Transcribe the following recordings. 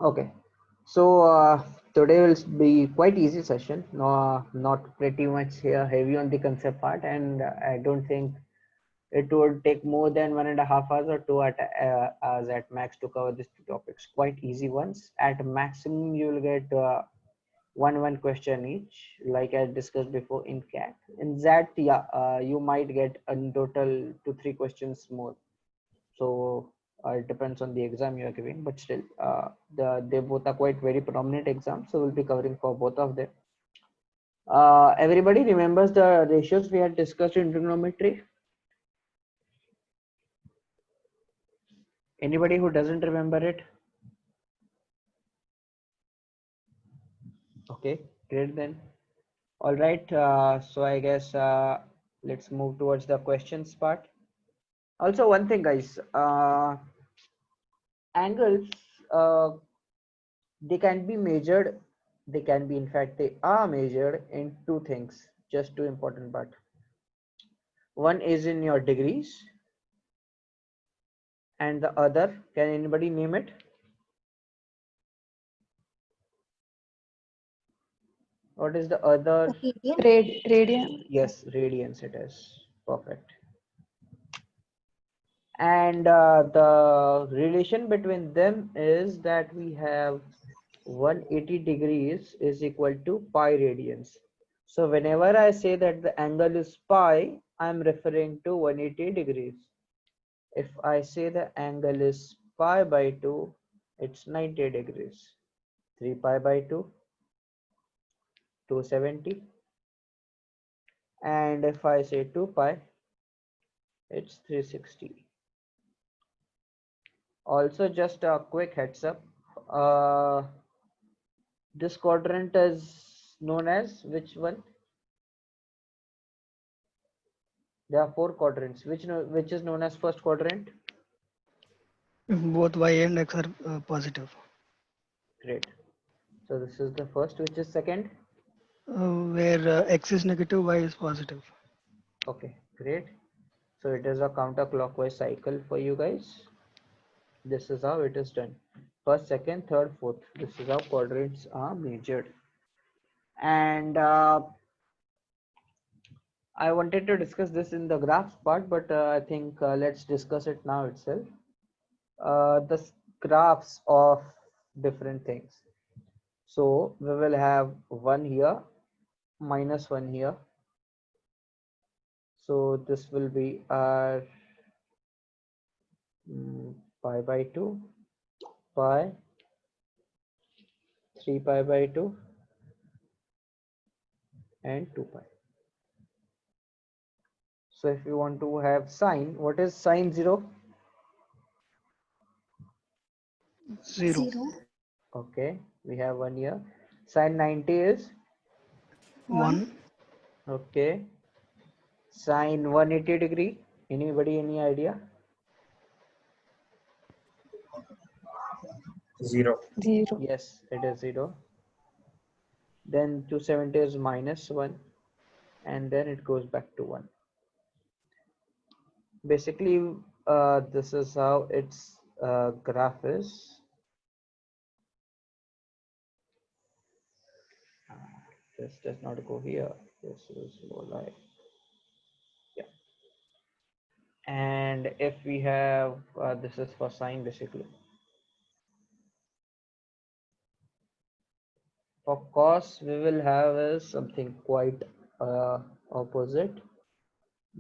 Okay, so today will be quite easy session. No, not pretty much heavy on the concept part, and I don't think it would take more than 1.5 hours or hours at max to cover these two topics. Quite easy ones. At maximum, you will get one question each, like I discussed before in CAT. In that, yeah, you might get in total 2-3 questions more. So it depends on the exam you are giving, but still they both are quite very prominent exams, so we'll be covering for both of them. Everybody remembers the ratios we had discussed in trigonometry? Anybody who doesn't remember it? Okay, great then. All right, so I guess let's move towards the questions part. Also, one thing, guys, angles, they can be measured, they can be, in fact they are measured in two things, just two important part. One is in your degrees and the other, can anybody name it? What is the other? Radian. Yes, radians it is. Perfect. And the relation between them is that we have 180 degrees is equal to pi radians. So whenever I say that the angle is pi, I'm referring to 180 degrees. If I say the angle is pi by 2, it's 90 degrees. 3 pi by 2, 270. And if I say 2 pi, it's 360. Also, just a quick heads up. This quadrant is known as which one? There are four quadrants. Which is known as first quadrant? Both y and x are positive. Great. So this is the first, which is second. Where x is negative, y is positive. Okay, great. So it is a counterclockwise cycle for you guys. This is how it is done. First, second, third, fourth. This is how quadrants are measured. And I wanted to discuss this in the graphs part, but I think let's discuss it now itself. The graphs of different things. So we will have 1 here, minus 1 here. So this will be our pi by 2, pi, 3 pi by 2, and 2 pi. So if you want to have sine, what is sine 0? 0. Okay, we have 1 here. Sine 90 is 1. okay. Sine 180 degree. Anybody any idea? 0. Yes, it is 0. Then 270 is minus 1, and then it goes back to 1. Basically, this is how its graph is. This does not go here. This is more like, yeah. And if we have this is for sine basically. For cos, we will have is something quite opposite.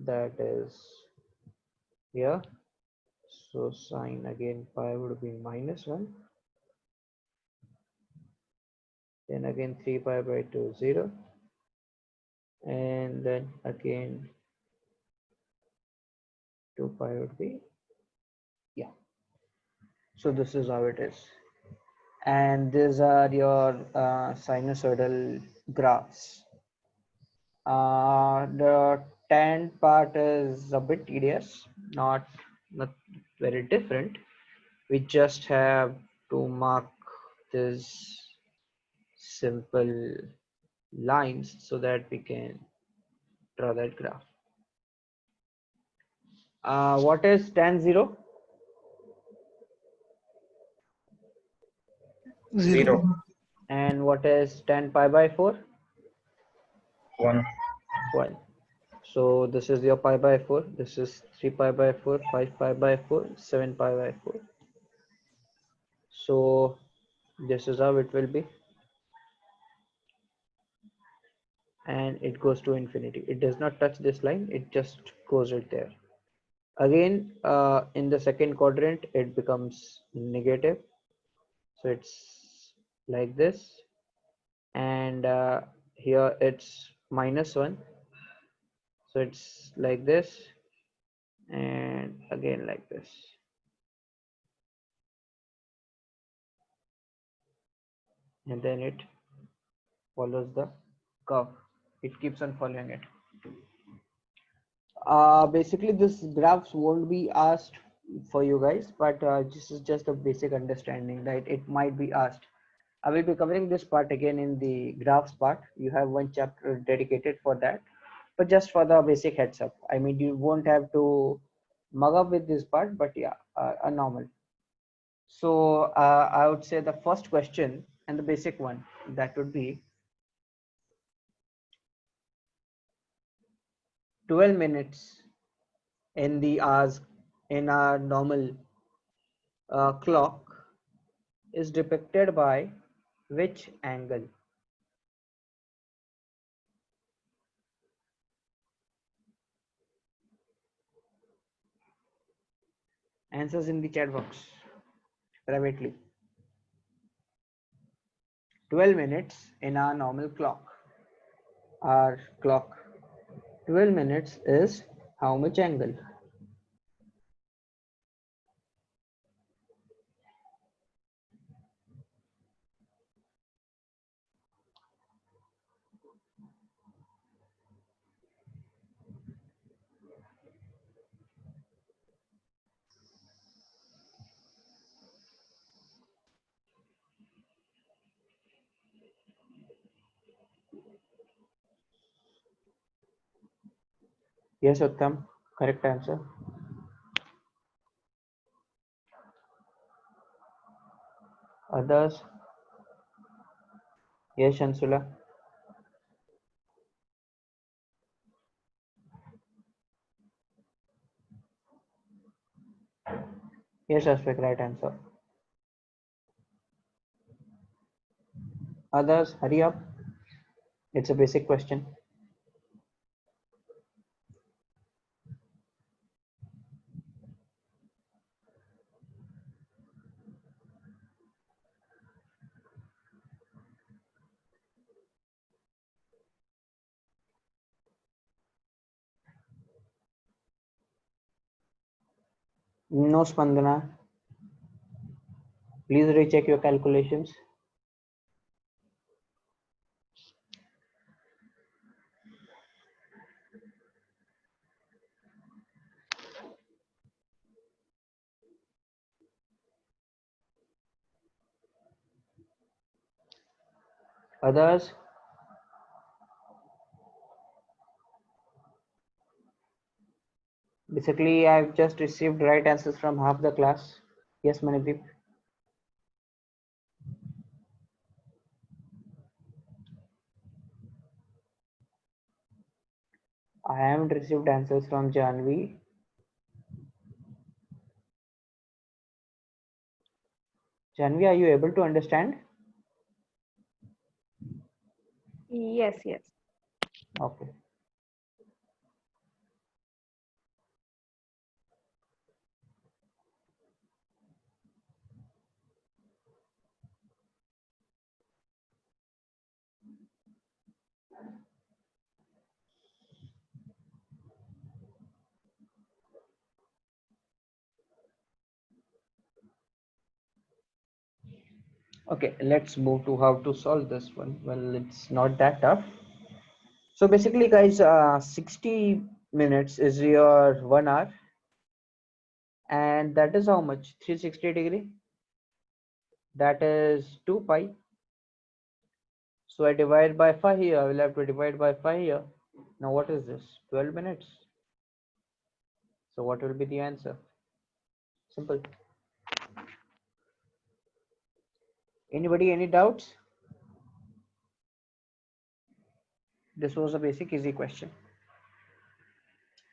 That is here. So sine again pi would be minus 1. Then again 3 pi by 2 0. And then again 2 pi would be, yeah. So this is how it is. And these are your sinusoidal graphs. The tan part is a bit tedious, not very different. We just have to mark this simple lines so that we can draw that graph. What is tan 0? 0. And what is 10 pi by 4? 1. 1. So this is your pi by 4. This is 3 pi by 4, 5 pi by 4, 7 pi by 4. So this is how it will be. And it goes to infinity. It does not touch this line. It just goes right there. Again, in the second quadrant, it becomes negative. So it's like this. And here it's -1. So it's like this. And again like this. And then it follows the curve. It keeps on following it. Basically this graphs won't be asked for you guys, but this is just a basic understanding that it might be asked. I will be covering this part again in the graphs part. You have one chapter dedicated for that, but just for the basic heads up. I mean, you won't have to mug up with this part, but yeah, a normal. So I would say the first question and the basic one, that would be 12 minutes in the hours in our normal clock is depicted by which angle? Answers in the chat box privately. 12 minutes in our normal clock. Our clock. 12 minutes is how much angle? Yes, Uttam, correct answer. Others? Yes, Shansula. Yes, Ashwik, right answer. Others, hurry up. It's a basic question. No, Spandana. Please recheck your calculations. Others? Basically, I've just received right answers from half the class. Yes, Manipip. I haven't received answers from Janvi. Janvi, are you able to understand? Yes, yes. Okay. Okay, let's move to how to solve this one. Well, it's not that tough. So basically, guys, 60 minutes is your 1 hour. And that is how much? 360 degree? That is 2 pi. So I divide by 5 here. I will have to divide by 5 here. Now what is this? 12 minutes. So what will be the answer? Simple. Anybody, any doubts? This was a basic easy question.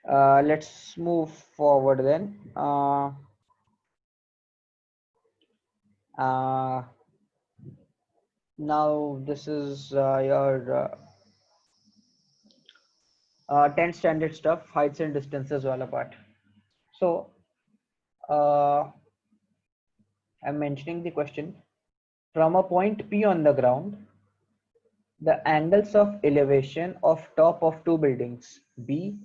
Let's move forward then. Now this is your 10 standard stuff, heights and distances all apart. So I'm mentioning the question. From a point P on the ground, the angles of elevation of top of two buildings B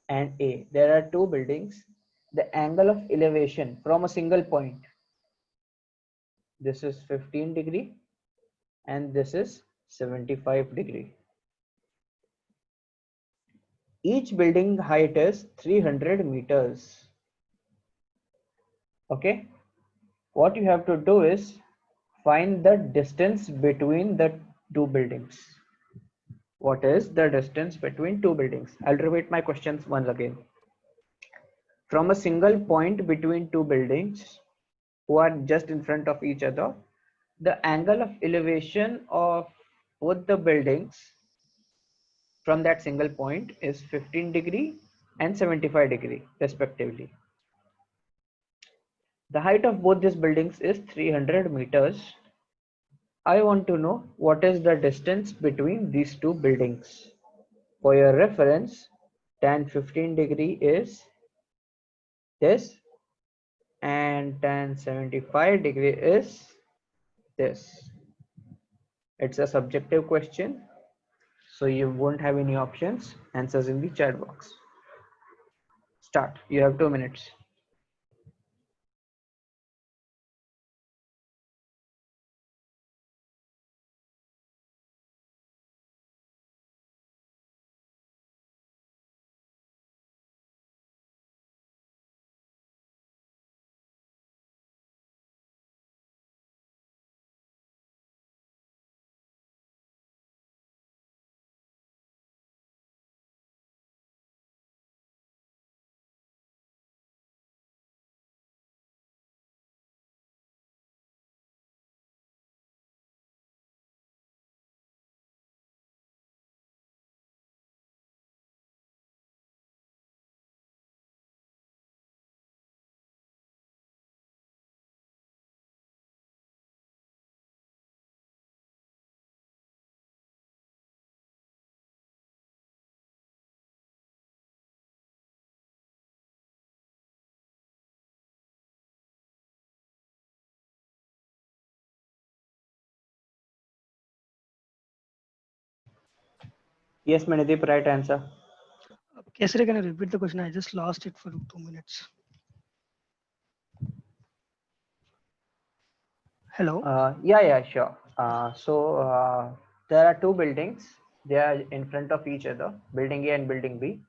and A. There are two buildings. The angle of elevation from a single point. This is 15 degree and this is 75 degree. Each building height is 300 meters. Okay. What you have to do is find the distance between the two buildings. What is the distance between two buildings? I'll repeat my questions once again. From a single point between two buildings who are just in front of each other, the angle of elevation of both the buildings from that single point is 15 degree and 75 degree respectively. The height of both these buildings is 300 meters. I want to know what is the distance between these two buildings. For your reference, tan 15 degree is this and tan 75 degree is this. It's a subjective question, so you won't have any options. Answers in the chat box. Start. You have 2 minutes. Yes, Manideep, right answer. Kesari, can you repeat the question? I just lost it for 2 minutes. Hello. Yeah, sure. There are two buildings. They are in front of each other, building A and building B.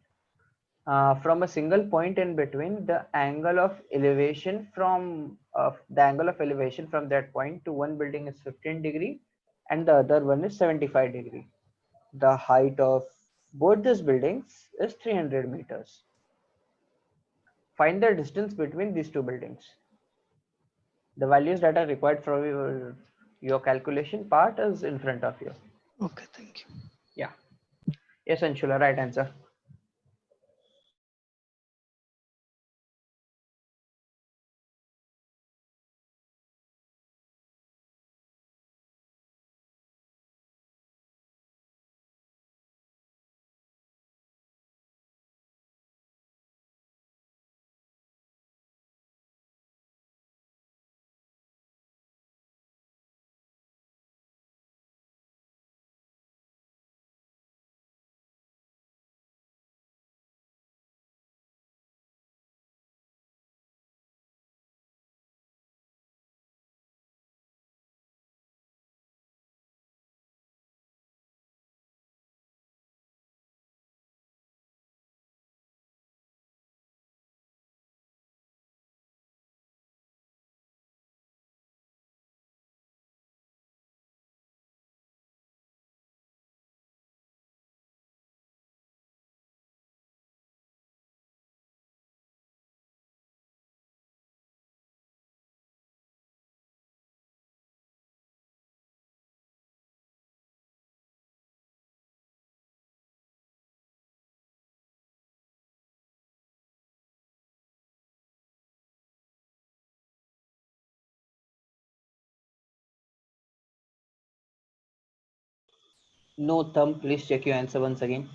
From a single point in between, the angle of elevation from that point to one building is 15 degree and the other one is 75 degree. The height of both these buildings is 300 meters. Find the distance between these two buildings. The values that are required for your calculation part is in front of you. Okay, thank you. Yeah. Yes, Anshula, right answer. No thumb. Please check your answer once again.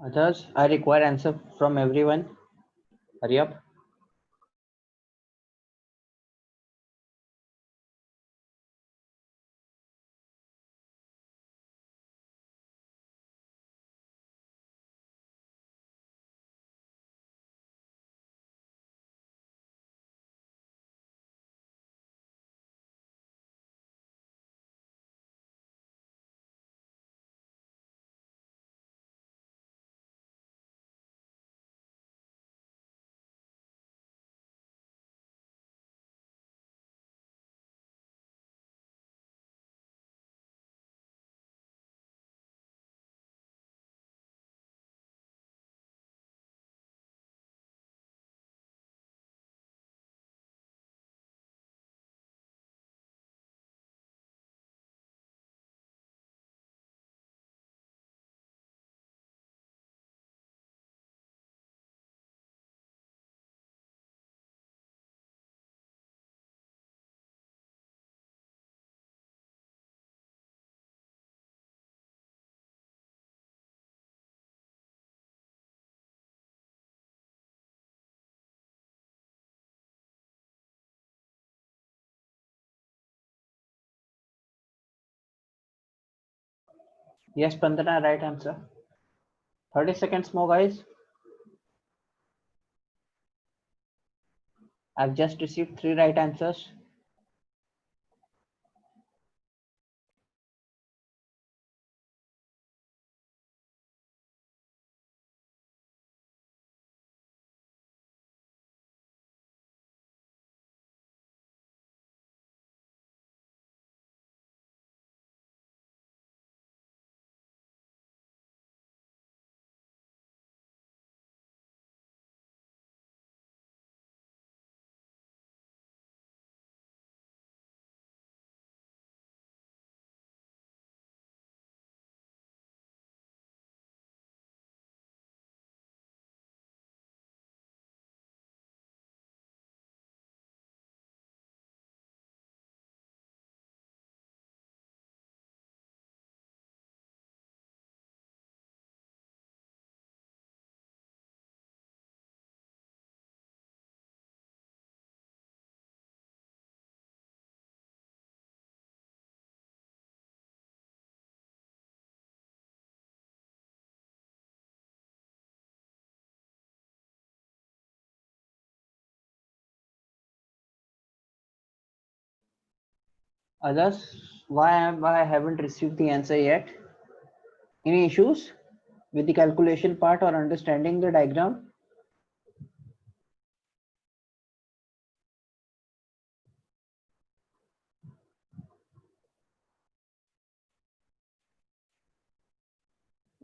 Others, I require answer from everyone. Hurry up. Yes, Pandana, right answer. 30 seconds more, guys. I've just received 3 right answers. Others, why I haven't received the answer yet? Any issues with the calculation part or understanding the diagram?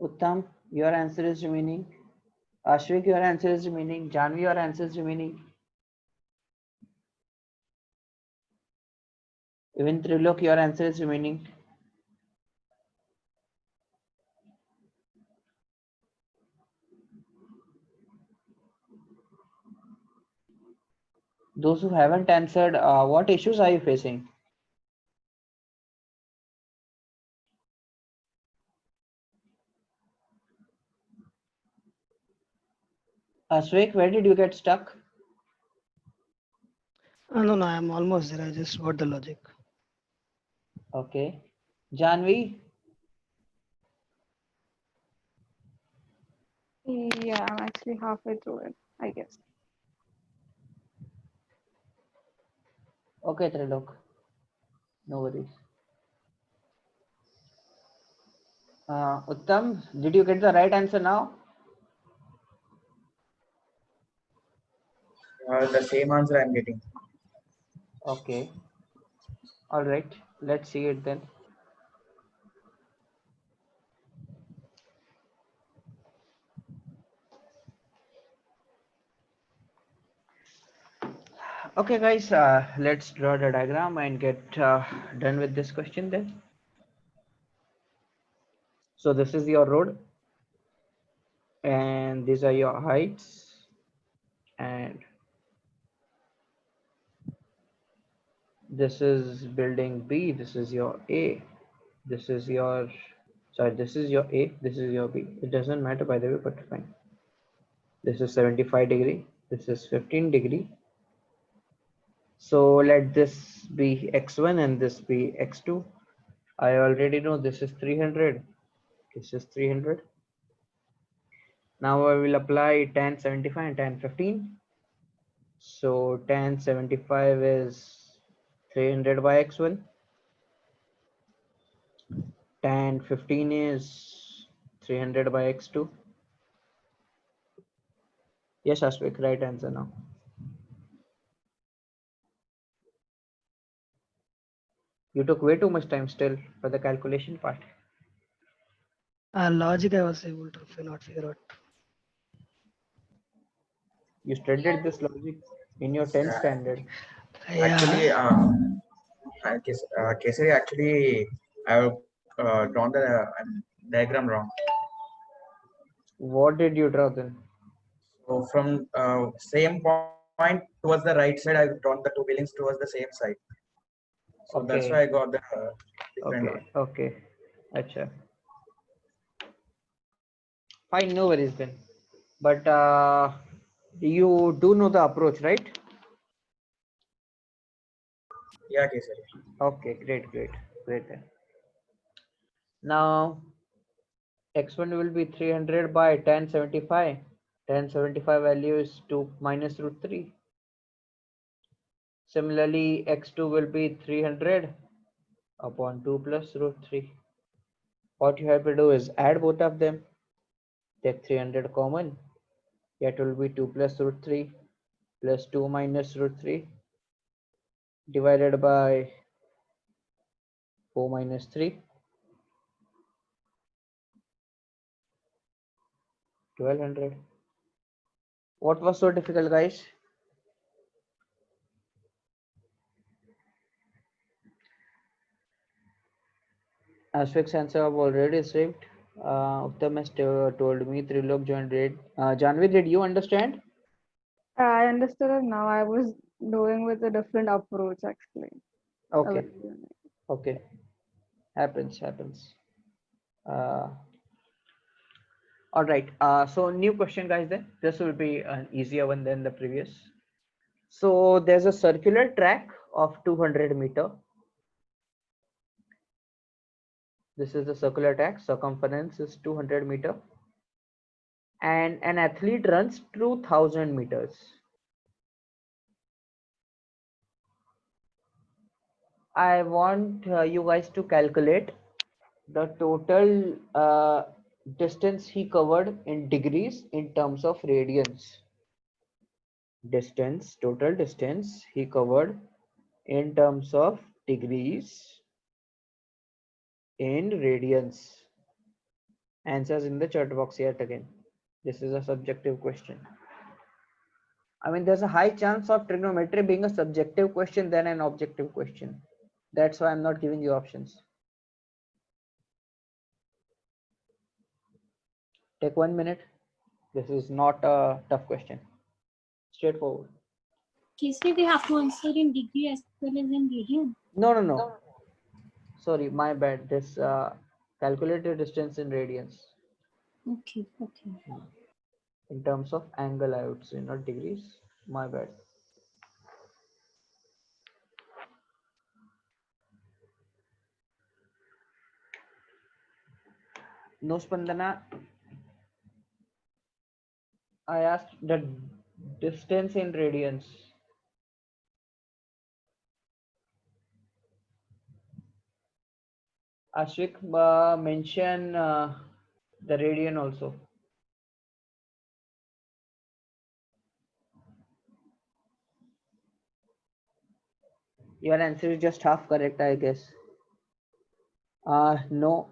Uttam, your answer is remaining. Ashwik, your answer is remaining. Janvi, your answer is remaining. Even Trilok, your answer is remaining. Those who haven't answered, what issues are you facing? Ashwik, where did you get stuck? No, I'm almost there. I just got the logic. Okay. Janvi, Yeah, I'm actually halfway through it, I guess. okay, Trilok, no worries. Uttam, did you get the right answer now? The same answer I'm getting. Okay. All right. Let's see it then. Okay, guys, let's draw the diagram and get done with this question then. So this is your road and these are your heights, and this is building B, this is your A, this is your, sorry, this is your A, this is your B. It doesn't matter by the way, but fine. This is 75 degree, this is 15 degree. So let this be x1 and this be x2. I already know this is 300, this is 300. Now I will apply tan 75 and tan 15. So tan 75 is 300 by x1. Tan 15 is 300 by x2. Yes, Ashwik, right answer now. You took way too much time still for the calculation part. Logic I was able to not figure out. You studied this logic in your 10th Uh, standard. Actually, Yeah, Kesari, actually, I've drawn the diagram wrong. What did you draw then? So from same point towards the right side, I've drawn the two buildings towards the same side. So that's why I Okay, got the different one. okay. Acha. Fine, no worries then. But you do know the approach, right? Yeah, Kesari. Okay, great then. Now x1 will be 300 by tan 75. Tan 75 value is 2 minus root 3. Similarly, x2 will be 300 upon 2 plus root 3. What you have to do is add both of them, take 300 common, that will be 2 plus root 3 plus 2 minus root 3 divided by 4 minus 3, 1200. What was so difficult, guys? Ashwik's answer I've already received. Uttam has told me Trilok joined red. Janvi, did you understand? I understood it now. I was doing with a different approach actually. A Okay, very unique. okay. Happens. Uh, all right. So new question, guys. Then this will be an easier one than the previous. So there's a circular track of 200-meter. This is the circular track. Circumference is 200-meter, and an athlete runs 2,000 meters. I want you guys to calculate The total distance he covered in degrees in terms of radians. Total distance he covered in terms of degrees in radians. Answers in the chat box yet again. This is a subjective question. I mean, there's a high chance of trigonometry being a subjective question than an objective question. That's why I'm not giving you options. Take 1 minute. This is not a tough question. Straightforward. Kisri, we have to answer in degree as well as in radian. No. Sorry, my bad. This calculated distance in radians. Okay. In terms of angle, I would say, not degrees. My bad. No, Spandana. I asked the distance in radians. Ashwik, mention the radian also. Your answer is just half correct, I guess. No.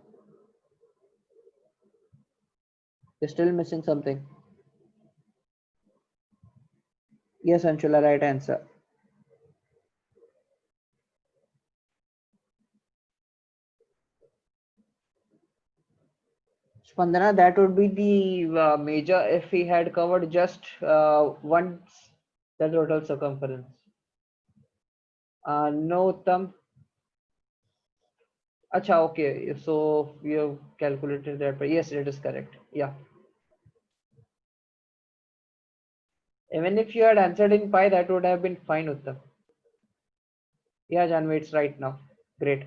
You're still missing something. Yes, Anshula, right answer. Spandana, that would be the major if he had covered just once the total circumference. No, Uttam. Acha, okay. So we have calculated that, but yes, it is correct. Yeah. Even if you had answered in pi, that would have been fine, Uttam. Yeah, Janvi, it's right now. Great.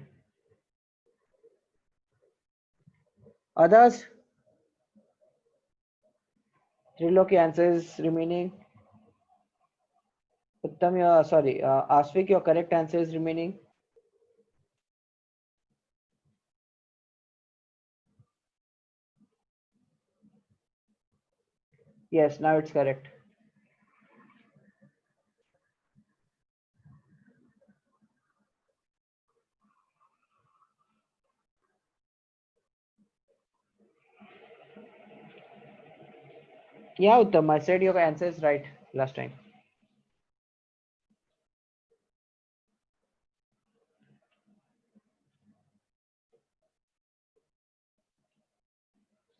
Others? Triloki answers remaining. Uttam, sorry, Asvik, your correct answer is remaining. Yes, now it's correct. Yeah, Uttam, I said your answer is right last time.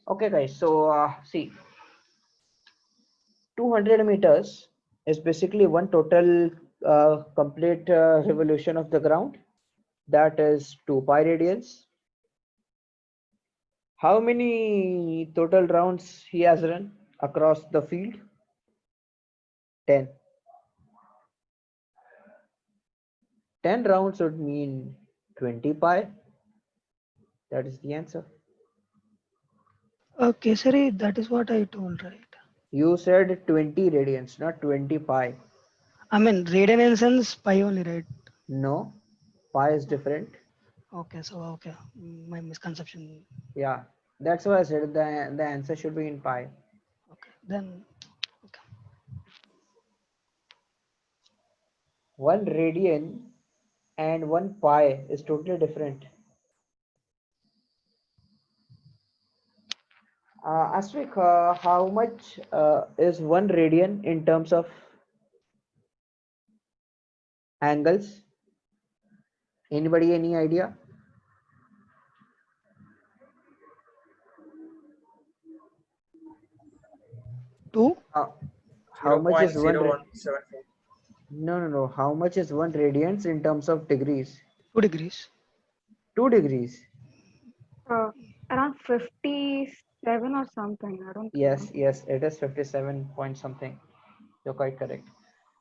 Okay, guys, so see, 200 meters is basically one total complete revolution of the ground. That is 2 pi radians. How many total rounds he has run across the field? 10. 10 rounds would mean 20 pi. That is the answer. Okay, sorry, that is what I told, right? You said 20 radians, not 20 pi. I mean, radian in sense pi only, right? No, pi is different. Okay, so okay, my misconception. Yeah, that's why I said the answer should be in pi. Okay, then okay. 1 radian and 1 pi is totally different. Asvik, how much is 1 radian in terms of angles? Anybody, any idea? Two? How much is 1 0.0174. No. How much is 1 radians in terms of degrees? 2 degrees. 2 degrees. Around 57 or something. I don't remember. Yes, it is 57 point something. You're quite correct.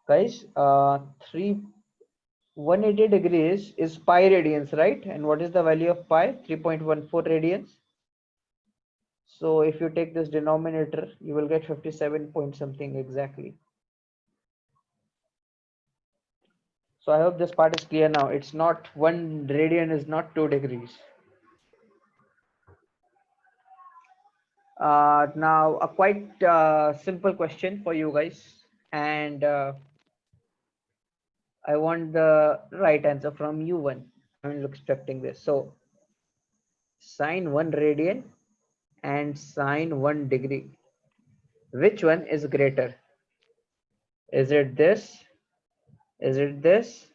Guys, 180 degrees is pi radians, right? And what is the value of pi? 3.14 radians. So if you take this denominator, you will get 57 point something exactly. So I hope this part is clear now. It's not 1 radian is not 2 degrees. Now a quite simple question for you guys, and I want the right answer from you one. I'm expecting this. So sine 1 radian and sine 1 degree. Which one is greater? Is it this? Is it this?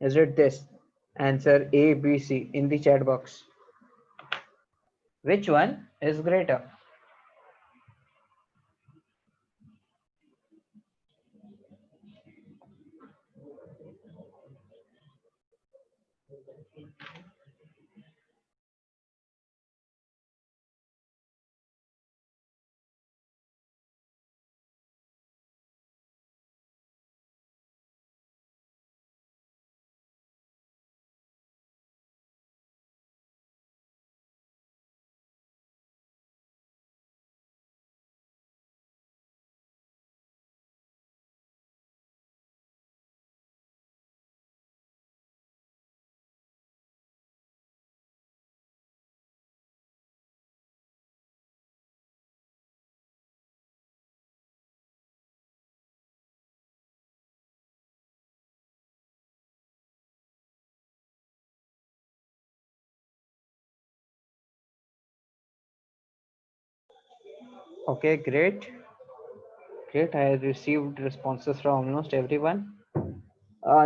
Is it this? Answer A, B, C in the chat box. Which one is greater? Okay, great. Great. I received responses from almost everyone.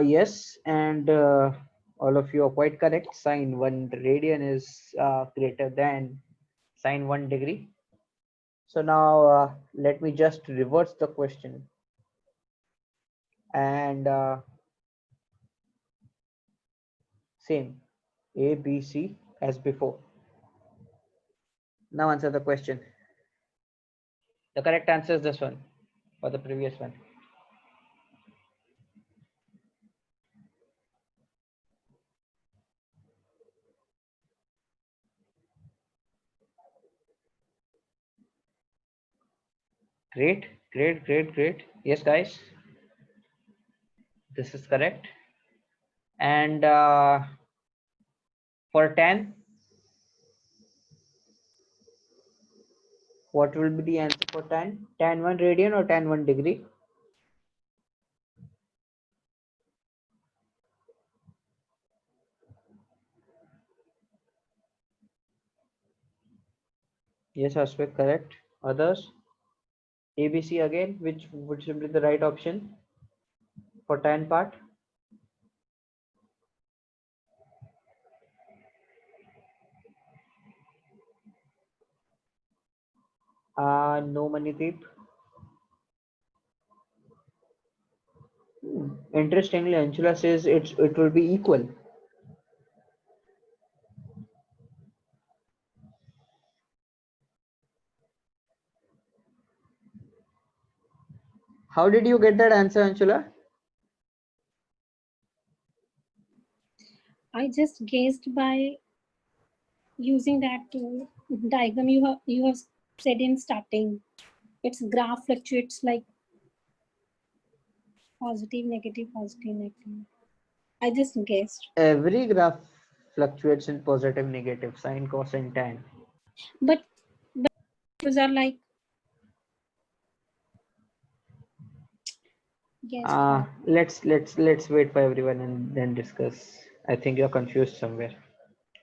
Yes, and all of you are quite correct. Sine 1 radian is greater than sine 1 degree. So now let me just reverse the question and same A, B, C as before. Now answer the question. The correct answer is this one or the previous one. Great, great, great, great. Yes, guys, this is correct. And for tan, what will be the answer for tan? Tan 1 radian or tan 1 degree? Yes, Ashwik, correct. Others? ABC again, which should be the right option for tan part? No, Manideep. Interestingly, Anshula says it will be equal. How did you get that answer, Anshula? I just guessed by using that diagram you have said in starting. Its graph fluctuates like positive, negative, positive, negative. I just guessed. Every graph fluctuates in positive, negative, sine, cosine, tan. But those are like guessed. Let's wait for everyone and then discuss. I think you're confused somewhere.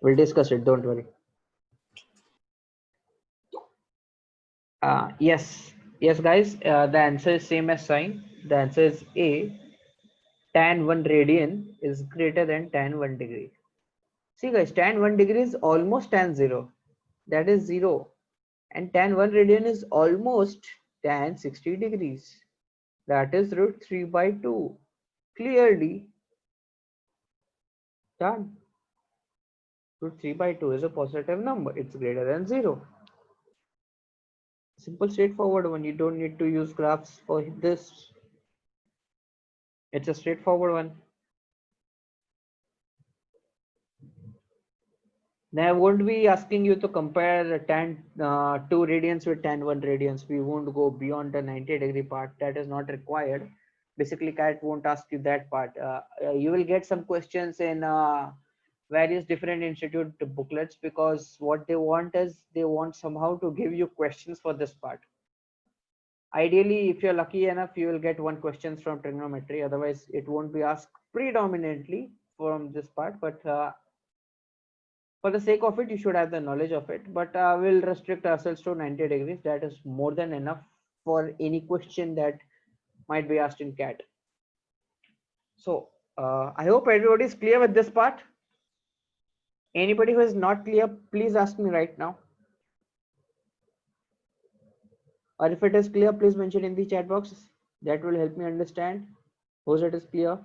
We'll discuss it. Don't worry. Yes, yes, guys. The answer is same as sine. The answer is A. Tan 1 radian is greater than tan 1 degree. See, guys, tan 1 degree is almost tan 0. That is 0. And tan 1 radian is almost tan 60 degrees. That is root 3 by 2. Clearly done. Root 3 by 2 is a positive number. It's greater than 0. Simple, straightforward one. You don't need to use graphs for this. It's a straightforward one. Now I won't be asking you to compare tan 2 radians with tan 1 radians. We won't go beyond the 90-degree part. That is not required. Basically, CAT won't ask you that part. You will get some questions in various different institute booklets, because what they want is they want somehow to give you questions for this part. Ideally, if you're lucky enough, you will get one questions from trigonometry. Otherwise, it won't be asked predominantly from this part. But for the sake of it, you should have the knowledge of it. But we'll restrict ourselves to 90 degrees. That is more than enough for any question that might be asked in CAT. So I hope everybody is clear with this part. Anybody who is not clear, please ask me right now. Or if it is clear, please mention in the chat box. That will help me understand. Suppose it is clear.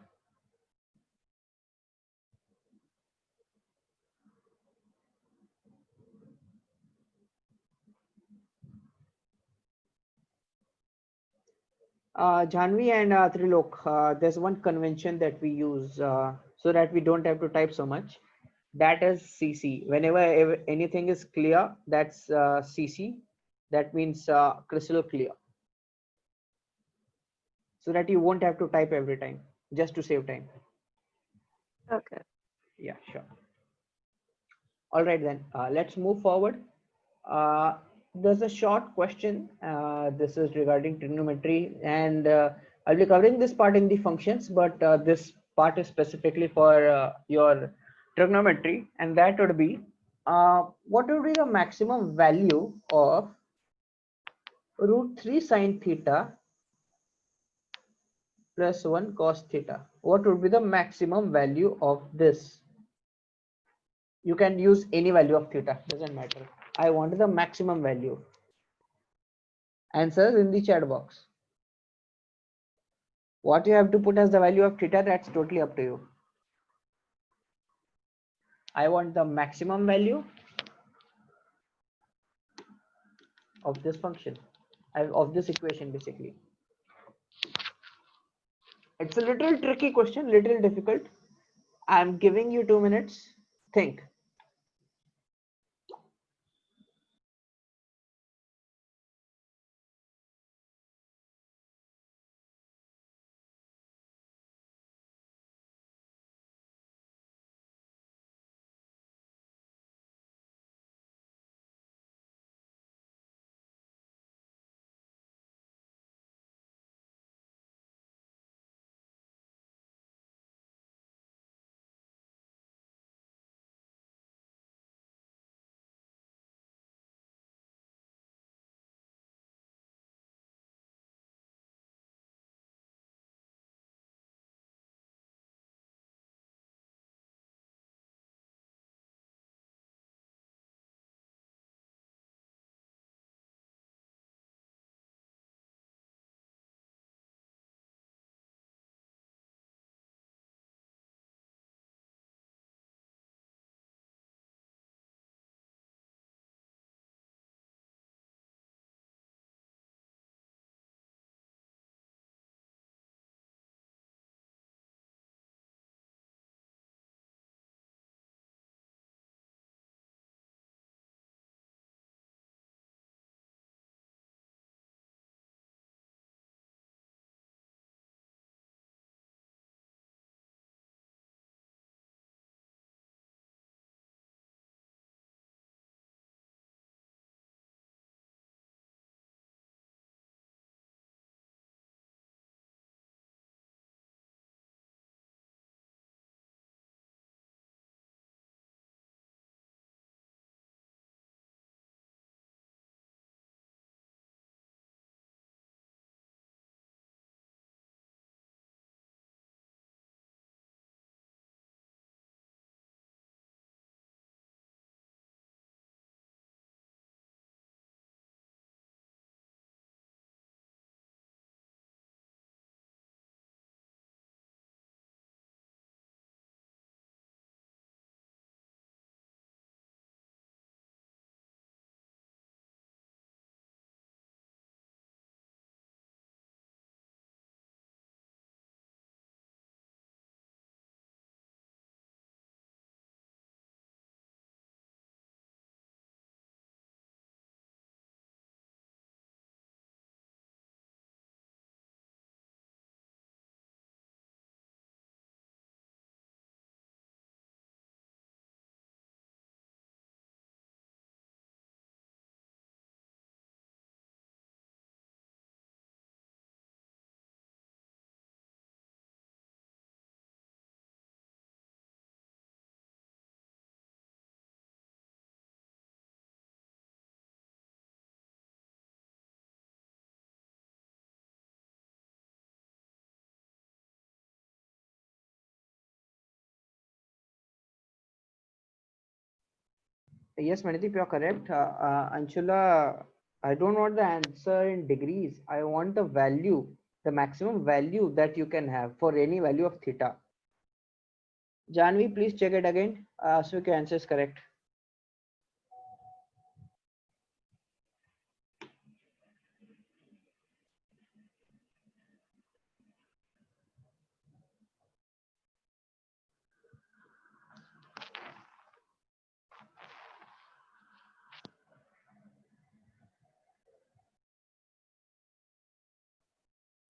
Janvi and Trilok, there's one convention that we use so that we don't have to type so much. That is CC. Whenever anything is clear, that's CC. That means crystal clear. So that you won't have to type every time, just to save time. Okay. Yeah, sure. All right then, let's move forward. There's a short question. This is regarding trigonometry, and I'll be covering this part in the functions, but this part is specifically for your trigonometry, and that would be what would be the maximum value of root 3 sine theta plus 1 cos theta? What would be the maximum value of this? You can use any value of theta, doesn't matter. I want the maximum value. Answers in the chat box. What you have to put as the value of theta, that's totally up to you. I want the maximum value of this function, of this equation basically. It's a little tricky question, little difficult. I'm giving you 2 minutes. Think. Yes, Manideep, you're correct. Anshula, I don't want the answer in degrees. I want the value, the maximum value that you can have for any value of theta. Janvi, please check it again. So your answer is correct.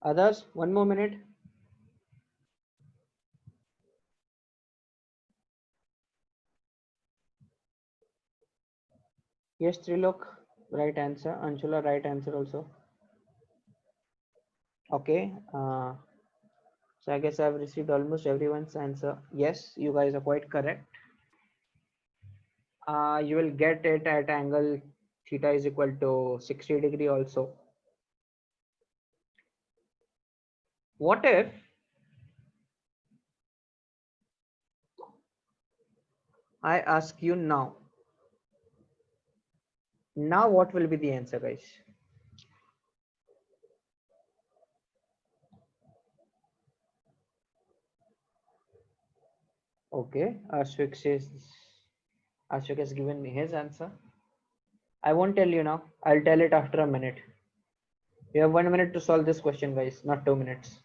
Others, one more minute. Yes, Trilok, right answer. Anshula, right answer also. Okay. So I guess I've received almost everyone's answer. Yes, you guys are quite correct. You will get it at angle theta is equal to 60 degree also. What if I ask you now? Now what will be the answer, guys? Okay, Ashwik has given his answer. I won't tell you now. I'll tell it after a minute. You have 1 minute to solve this question, guys, not 2 minutes.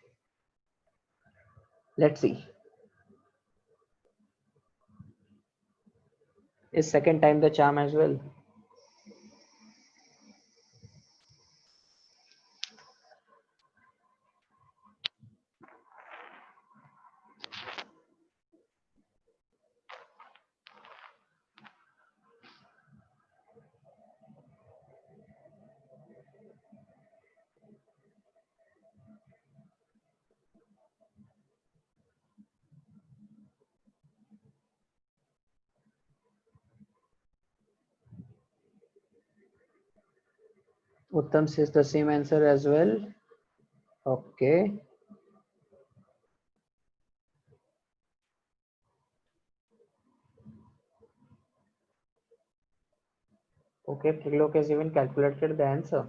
Let's see. Is second time the charm as well? Uttam says the same answer as well. Okay. Okay, Trilok has even calculated the answer.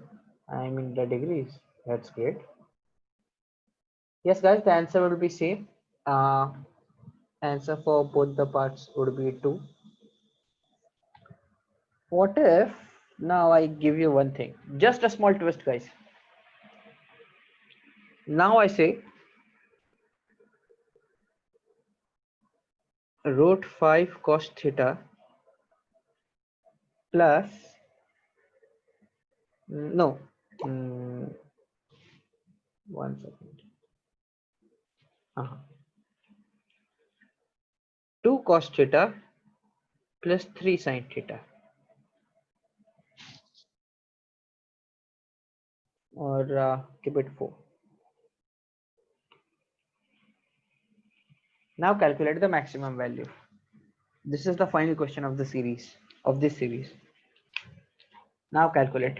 I mean the degrees. That's great. Yes, guys, the answer will be same. Answer for both the parts would be 2. What if now I give you one thing, just a small twist, guys. Now I say root 5 cos theta plus no, mm, 1 second. 2 cos theta plus 3 sin theta, or keep it 4. Now calculate the maximum value. This is the final question of the series, of this series. Now calculate.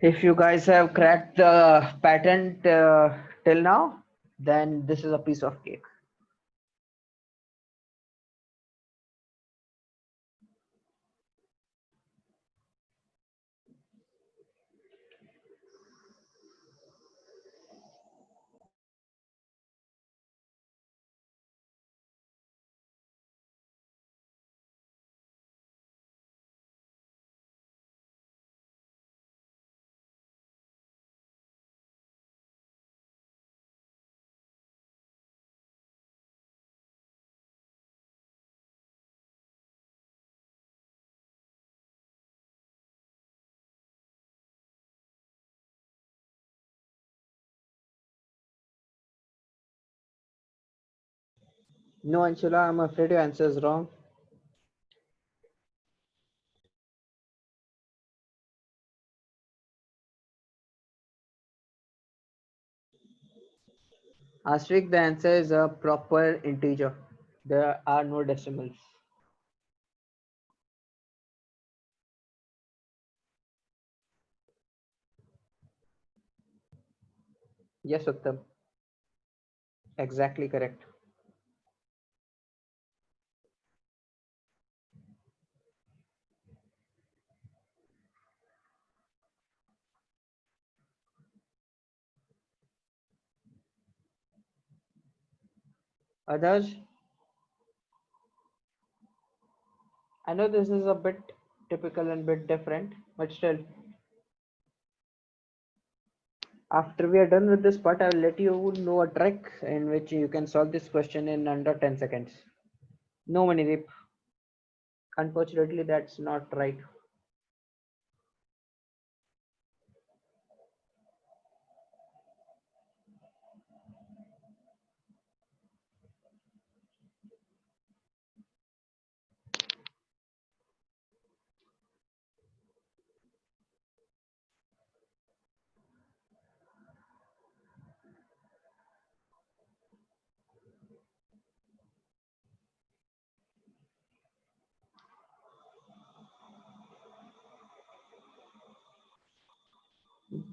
If you guys have cracked the pattern till now, then this is a piece of cake. No, Anshula, I'm afraid your answer is wrong. Ashwik, the answer is a proper integer. There are no decimals. Yes, Uttam. Exactly correct. Others, I know this is a bit typical and bit different, but still, after we are done with this part, I will let you know a trick in which you can solve this question in under 10 seconds. No money rip. Unfortunately, that's not right.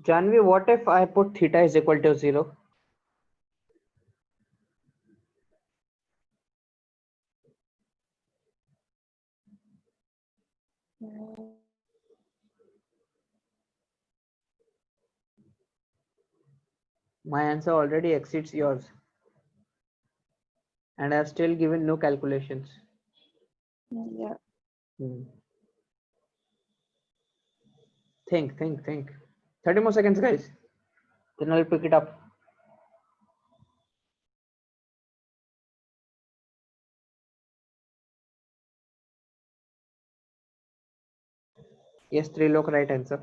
Janvi, what if I put theta is equal to 0? My answer already exceeds yours, and I've still given no calculations. Yeah. Hmm. Think. 30 more seconds, guys. Then I'll pick it up. Yes, Trilok, right answer.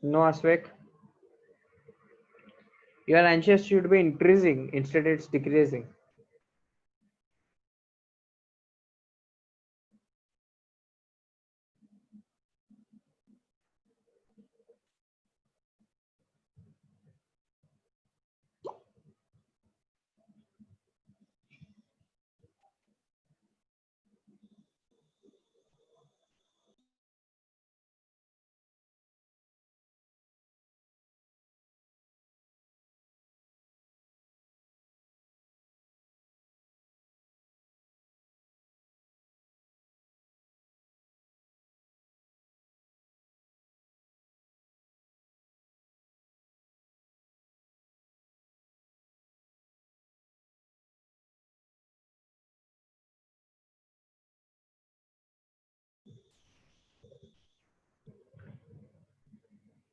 No, Aswek. Your answer should be increasing, instead it's decreasing.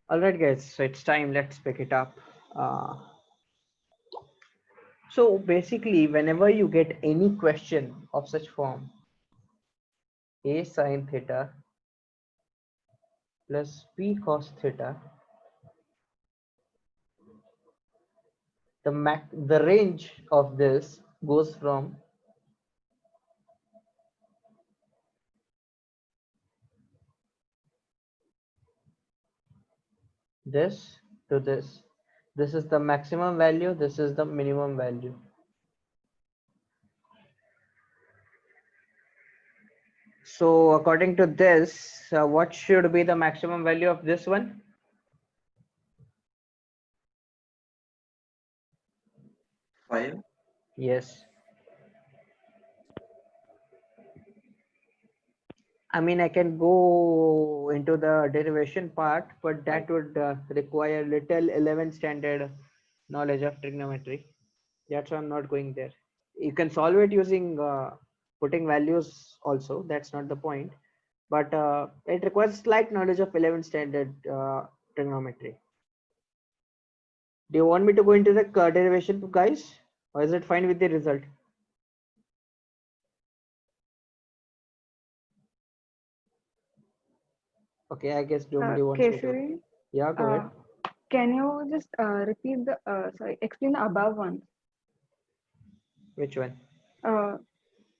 All right, guys, so it's time. Let's pick it up. So basically, whenever you get any question of such form, a sine theta plus b cos theta, the range of this goes from this to this. This is the maximum value. This is the minimum value. So according to this, what should be the maximum value of this one? Five. Yes. I mean, I can go into the derivation part, but that would require little 11 standard knowledge of trigonometry. That's why I'm not going there. You can solve it using putting values also. That's not the point. But it requires slight knowledge of 11 standard trigonometry. Do you want me to go into the derivation, guys? Or is it fine with the result? Okay, I guess Domdi wants to go. Kesari, Yeah, go ahead. can you just repeat the explain the above one? Which one?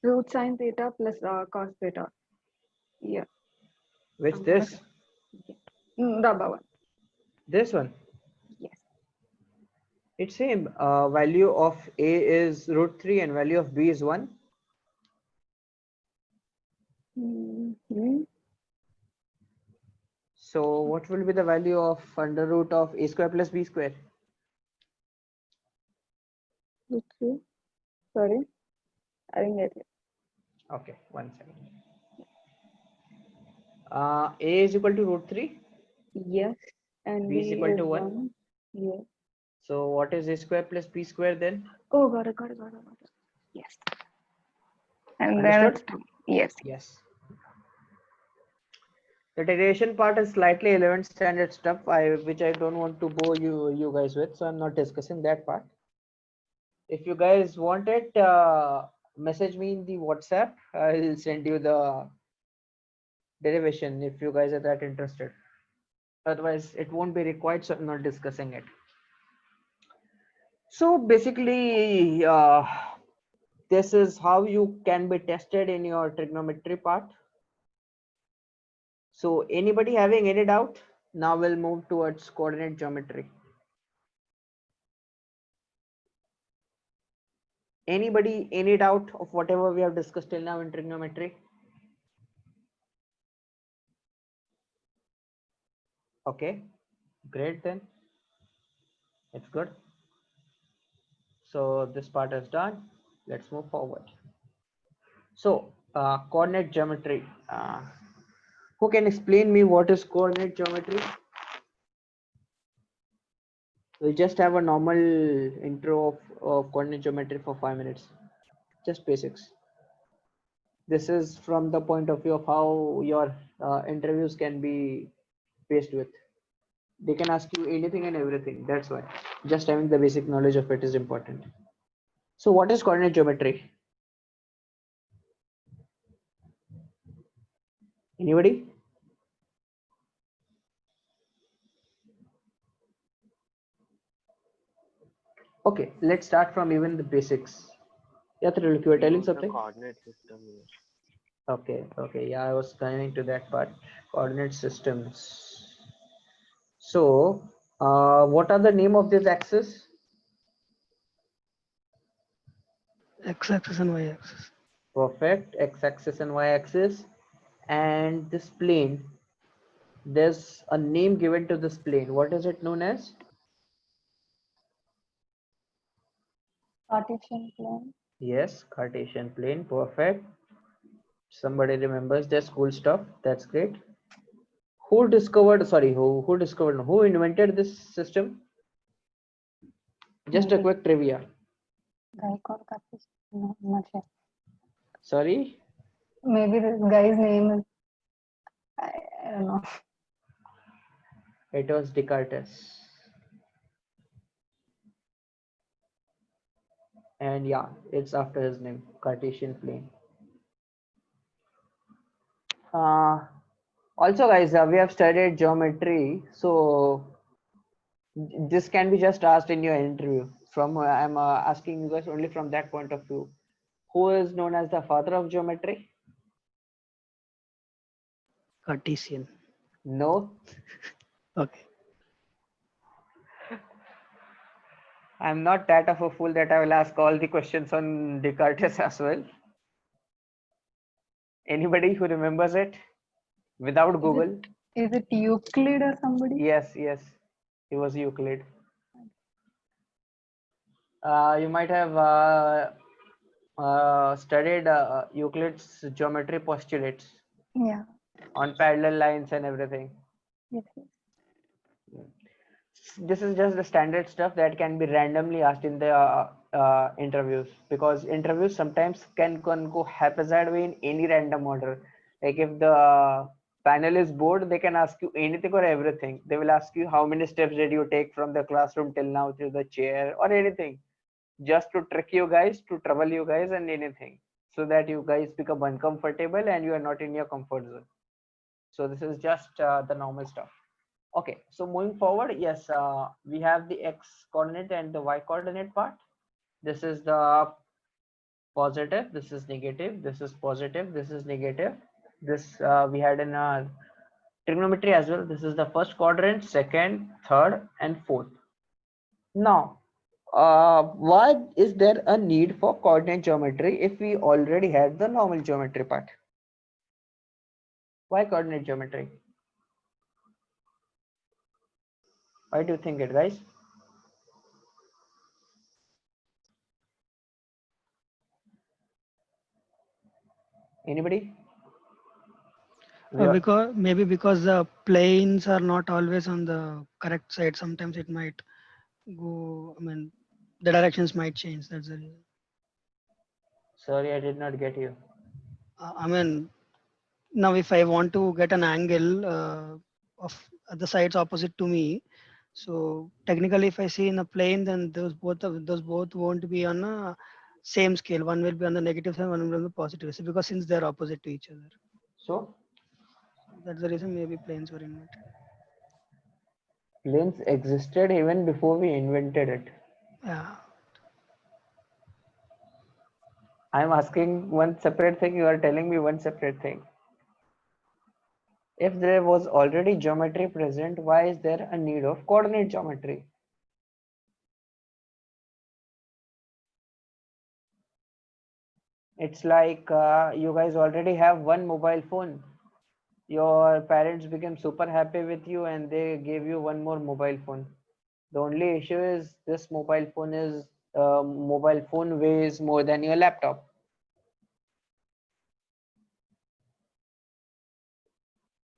Root sine theta plus cos theta. Yeah. Which I'm not this? sure. The above one. This one. Yes. It's same. Value of a is √3 and value of b is 1. Mm-hmm. So what will be the value of under root of a square plus b square? Okay. Sorry, I didn't get it. Okay, 1 second. A is equal to root 3. Yes, and B is B equal is to 1. 1. Yes. So what is a square plus b square then? Oh, got it, got it, got it, got it. Yes. And then Understood? it's 2. Yes. Yes. The derivation part is slightly 11th standard stuff, which I don't want to bore you guys with, so I'm not discussing that part. If you guys want it, message me in the WhatsApp. I'll send you the derivation if you guys are that interested. Otherwise, it won't be required, so I'm not discussing it. So basically, this is how you can be tested in your trigonometry part. So anybody having any doubt? Now we'll move towards coordinate geometry. Anybody, any doubt of whatever we have discussed till now in trigonometry? Okay, great then. It's good. So this part is done. Let's move forward. So coordinate geometry. Who can explain me what is coordinate geometry? We'll just have a normal intro of coordinate geometry for 5 minutes. Just basics. This is from the point of view of how your interviews can be faced with. They can ask you anything and everything. That's why just having the basic knowledge of it is important. So what is coordinate geometry? Anybody? Okay, let's start from even the basics. Yeah, Trilok, you were telling something? Coordinate system. Okay, yeah, I was coming to that part. Coordinate systems. So, what are the name of this axis? X-axis and Y-axis. Perfect, x-axis and y-axis. And this plane, there's a name given to this plane. What is it known as? Cartesian plane. Yes, Cartesian plane. Perfect. Somebody remembers their school stuff. That's great. Who discovered, sorry, who discovered, no, who invented this system? Just a quick trivia. Guy called Cartesian. No, not sure. Sorry? Maybe this guy's name is, I don't know. It was Descartes. And yeah, it's after his name, Cartesian plane. Also guys, we have studied geometry, so this can be just asked in your interview. From I'm asking you guys only from that point of view. Who is known as the father of geometry? Cartesian. No, Okay. I'm not that of a fool that I will ask all the questions on Descartes as well. Anybody who remembers it without Google? Is it Euclid or somebody? Yes, he was Euclid. You might have studied Euclid's geometry postulates Yeah. on parallel lines and everything. Yes, yes. This is just the standard stuff that can be randomly asked in the interviews, because interviews sometimes can go haphazard way in any random order. Like if the panel is bored, they can ask you anything or everything. They will ask you how many steps did you take from the classroom till now to the chair or anything, just to trick you guys, to trouble you guys and anything, so that you guys become uncomfortable and you are not in your comfort zone. So this is just the normal stuff. Okay, so moving forward, yes, we have the x coordinate and the y coordinate part. This is the positive, this is negative, this is positive, this is negative. This we had in our trigonometry as well. This is the first quadrant, second, third, and fourth. Now, why is there a need for coordinate geometry if we already had the normal geometry part? Why coordinate geometry? Why do you think it, guys? Anybody? Because the planes are not always on the correct side. Sometimes it might go. I mean, the directions might change. That's the reason. Sorry, I did not get you. I mean, now if I want to get an angle of the sides opposite to me, so technically, if I see in a plane, then those both won't be on a same scale. One will be on the negative side, one will be on the positive side, because since they're opposite to each other. So That's the reason maybe planes were invented. planes existed even before we invented it. Yeah. I'm asking one separate thing, you are telling me one separate thing. If there was already geometry present, why is there a need of coordinate geometry? It's like you guys already have one mobile phone. Your parents became super happy with you and they gave you one more mobile phone. The only issue is this mobile phone weighs more than your laptop.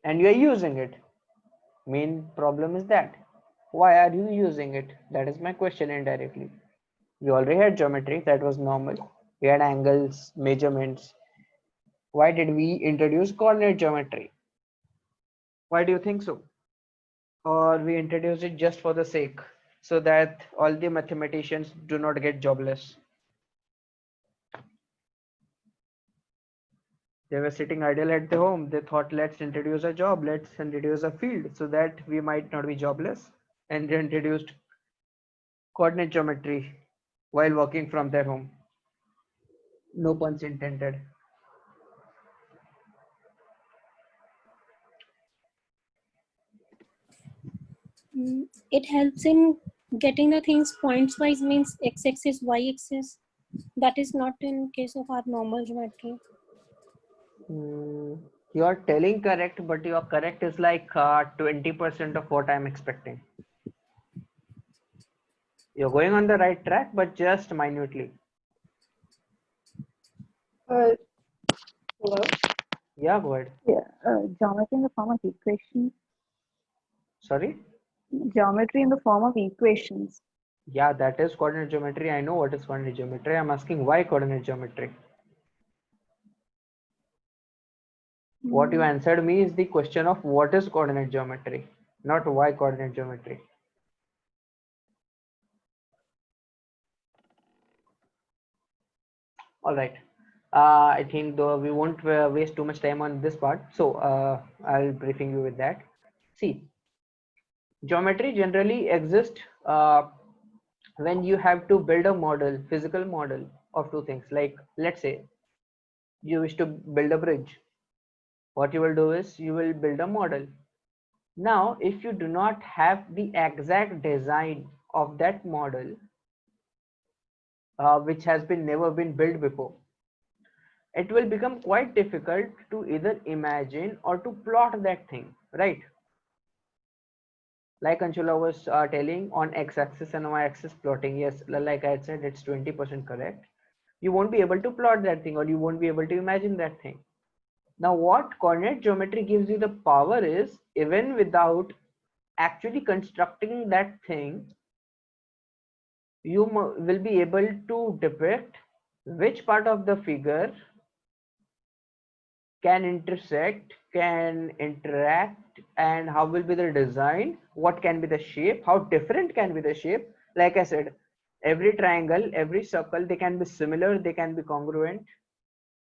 And you are using it. Main problem is that. Why are you using it? That is my question indirectly. We already had geometry, that was normal. We had angles, measurements. Why did we introduce coordinate geometry? Why do you think so? Or we introduced it just for the sake, so that all the mathematicians do not get jobless? They were sitting idle at the home. They thought, let's introduce a job, let's introduce a field so that we might not be jobless. And they introduced coordinate geometry while working from their home. No puns intended. It helps in getting the things points wise, means x-axis, y-axis. That is not in case of our normal geometry. You are telling correct, but your correct is like 20% of what I'm expecting. You're going on the right track, but just minutely. Hello. Yeah, go ahead. Yeah. Geometry in the form of equations. Sorry? Geometry in the form of equations. Yeah, that is coordinate geometry. I know what is coordinate geometry. I'm asking why coordinate geometry. What you answered me is the question of what is coordinate geometry, not why coordinate geometry. All right. I think though we won't waste too much time on this part. So I'll briefing you with that. See, geometry generally exists when you have to build a model, physical model of two things. Like let's say you wish to build a bridge. What you will do is you will build a model. Now, if you do not have the exact design of that model, which has been never been built before, it will become quite difficult to either imagine or to plot that thing, right? Like Anshula was telling, on x-axis and y-axis plotting, yes, like I said, it's 20% correct. You won't be able to plot that thing, or you won't be able to imagine that thing. Now, what coordinate geometry gives you the power is, even without actually constructing that thing, you will be able to depict which part of the figure can intersect, can interact, and how will be the design, what can be the shape, how different can be the shape. Like I said, every triangle, every circle, they can be similar, they can be congruent.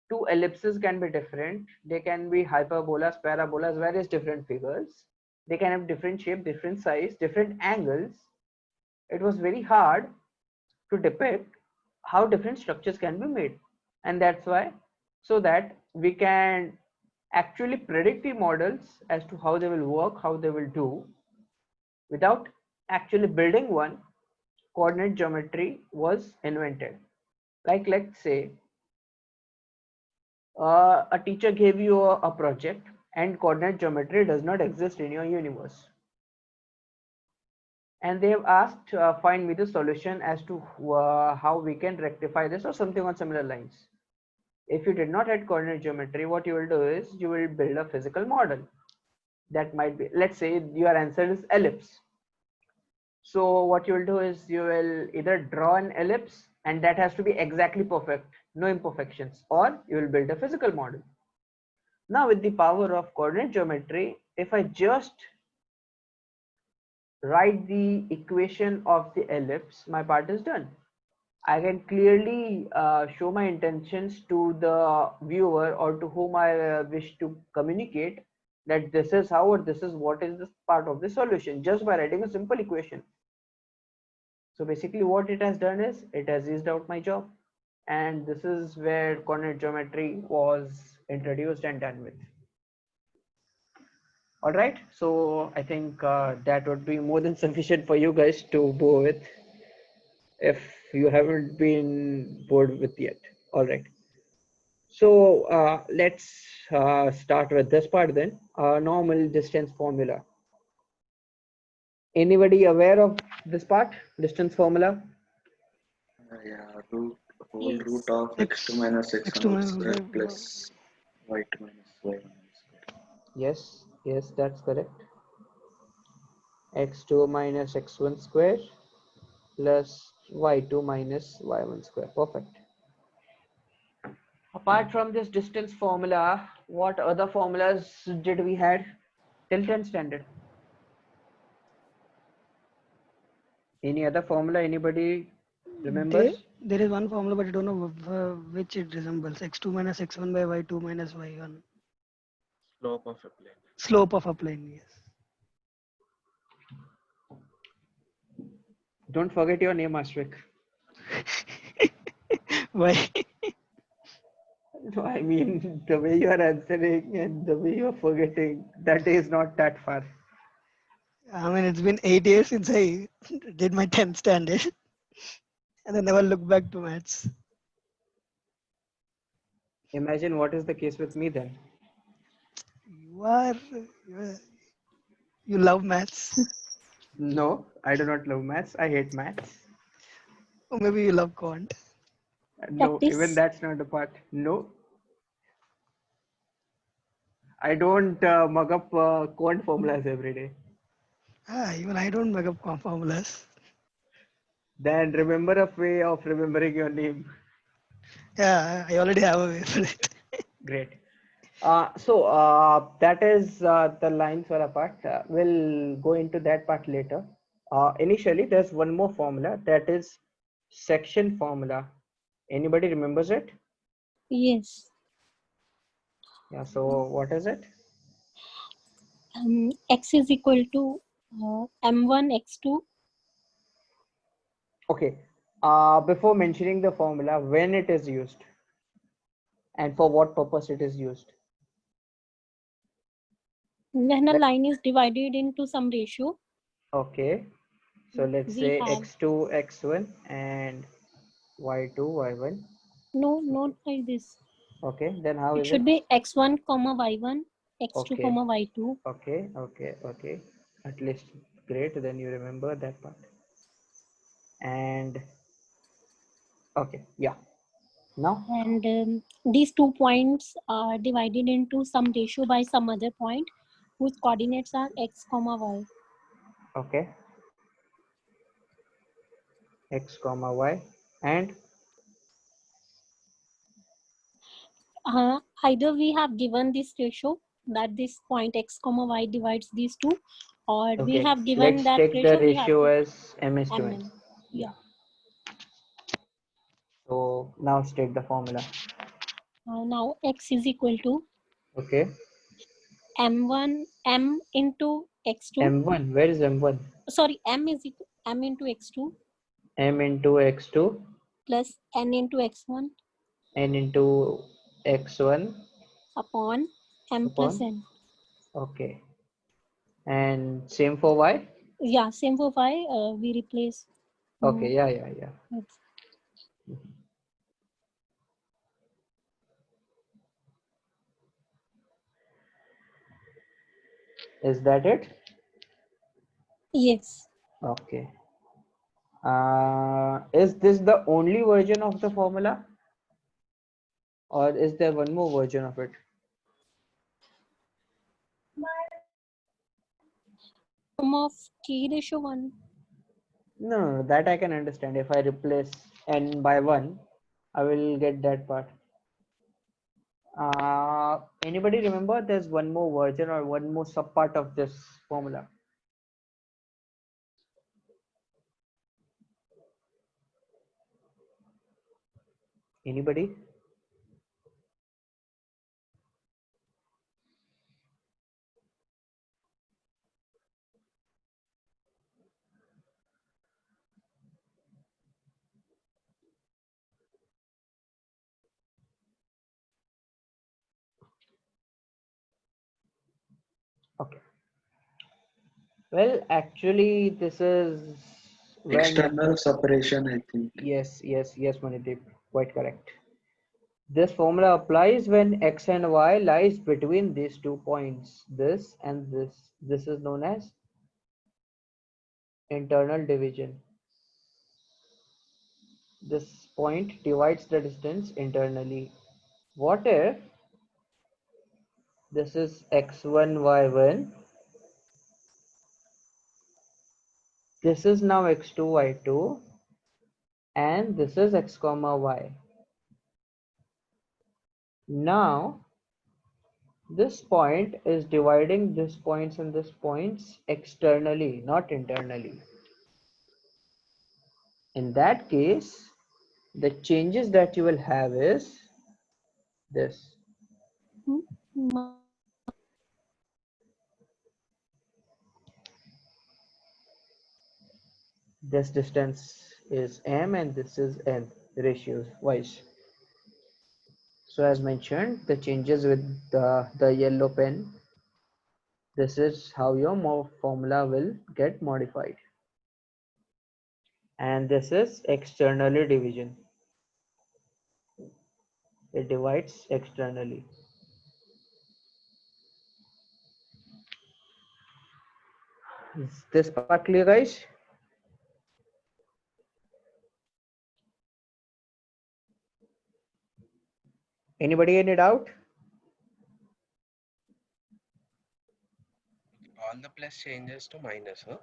Two ellipses can be different, they can be hyperbolas, parabolas, various different figures. They can have different shape, different size, different angles. It was very hard to depict how different structures can be made, and that's why, so that we can actually predict the models as to how they will work, how they will do, without actually building one, coordinate geometry was invented. Like let's say a teacher gave you a project and coordinate geometry does not exist in your universe. and they have asked find me the solution as to how we can rectify this or something on similar lines. If you did not have coordinate geometry, what you will do is you will build a physical model. That might be, let's say your answer is ellipse. So what you will do is you will either draw an ellipse and that has to be exactly perfect, no imperfections, or you will build a physical model. Now with the power of coordinate geometry, if I just write the equation of the ellipse, my part is done. I can clearly show my intentions to the viewer or to whom I wish to communicate that this is how or this is what is this part of the solution just by writing a simple equation. So basically what it has done is it has eased out my job, and this is where coordinate geometry was introduced and done with. All right, so I think that would be more than sufficient for you guys to go with if you haven't been bored with yet. All right. So let's start with this part then. Normal distance formula. Anybody aware of this part? Distance formula? Yeah, whole Yes. root of x2 minus x1 x2 whole minus square plus y2 minus y1 whole square. Yes, yes, that's correct. X2 minus x1 square plus y2 minus y1 square. Perfect. Apart from this distance formula, what other formulas did we had till 10th standard? Any other formula anybody remembers? There is one formula, but I don't know which it resembles. X2 minus x1 by y2 minus y1. Slope of a plane. Slope of a plane, yes. Don't forget your name, Ashwik. Why? No, I mean the way you are answering and the way you are forgetting, that is not that far. I mean, it's been 8 years since I did my 10th standard, and I never looked back to maths. Imagine what is the case with me then. You are, you love maths, No, I do not love maths. I hate maths. or maybe you love quant. No, even Practice. that's not the part. No, I don't mug up quant formulas every day. Even I don't make up formulas. Then remember a way of remembering your name. Yeah, I already have a way for it. Great. So that is the lines for a part. We'll go into that part later. Initially, there's one more formula, that is section formula. Anybody remembers it? Yes. Yeah. So what is it? X is equal to m1 x2. Okay. Before mentioning the formula, when it is used and for what purpose it is used. When a line is divided into some ratio, Okay. So let's we say have x2, x1 and y2, y1. no, not like this. Okay. Then how It is should it? be x1 comma y1, x2 Okay. comma y2. Okay. At least great. Then you remember that part. And okay, yeah. Now, And these 2 points are divided into some ratio by some other point whose coordinates are x comma y. okay, x comma y, and Either we have given this ratio that this point x comma y divides these two, or we okay. have given Let's that take the ratio we have ratio to as m is to n. mn. Yeah. So now state the formula. Now x is equal to Okay, m1 m into x2. m1. Where is m1? Sorry, m is equal m into x2 m into x2, plus n into x1 n into x1 upon m plus upon. n. Okay, and same for y. Yeah, same for y. We replace. Okay, yeah. With- Is that it? yes. Okay. Is this the only version of the formula, or is there one more version of it? Sum of key ratio 1. No, that I can understand. If I replace n by 1, I will get that part. Anybody remember there's one more version or one more subpart of this formula? Anybody? Okay. Well, actually, this is when External separation, I think. yes, Manideep, quite correct. This formula applies when x and y lies between these 2 points, this and this. This is known as internal division. This point divides the distance internally. What if this is x1, y1? This is now x2, y2, and this is x comma y. Now, this point is dividing this points and this points externally, not internally. In that case, the changes that you will have is this. Hmm? This distance is m and this is n, ratios wise. So as mentioned, the changes with the yellow pen, this is how your formula will get modified. And this is externally division. It divides externally. Is this part clear, guys? Anybody any doubt? All the plus changes to minus, huh?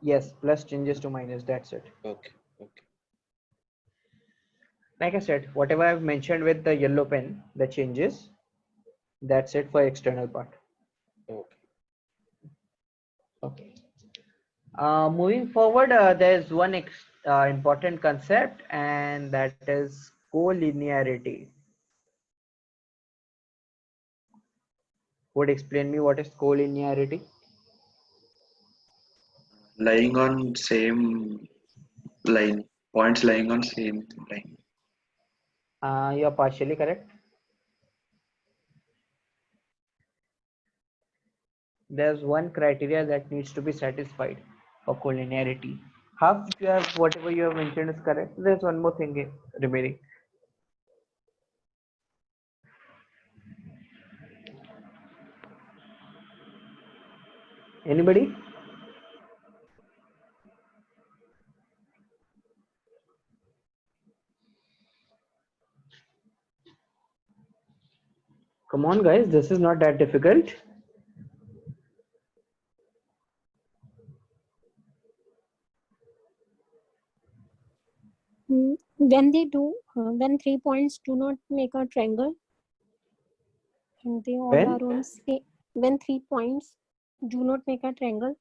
Yes, plus changes to minus, that's it. Okay, okay. Like I said, whatever I've mentioned with the yellow pen, the changes, that's it for external part. Okay. Okay. Moving forward, there's one important concept, and that is collinearity. Would explain me what is collinearity? Lying on same line, points lying on same line. You're partially correct. There's one criteria that needs to be satisfied for collinearity. Half you have whatever you have mentioned is correct. There's one more thing remaining. Anybody? Come on, guys. This is not that difficult. When 3 points do not make a triangle and they all When? are on same, when 3 points do not make a triangle,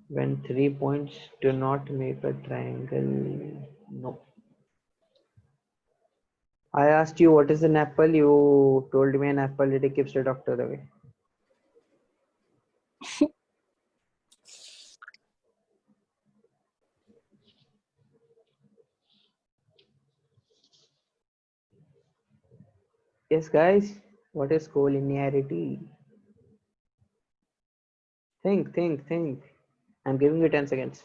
When 3 points do not make a triangle. No. I asked you what is an apple. You told me an apple. It keeps the doctor away. Yes, guys. What is collinearity? Think. I'm giving you 10 seconds.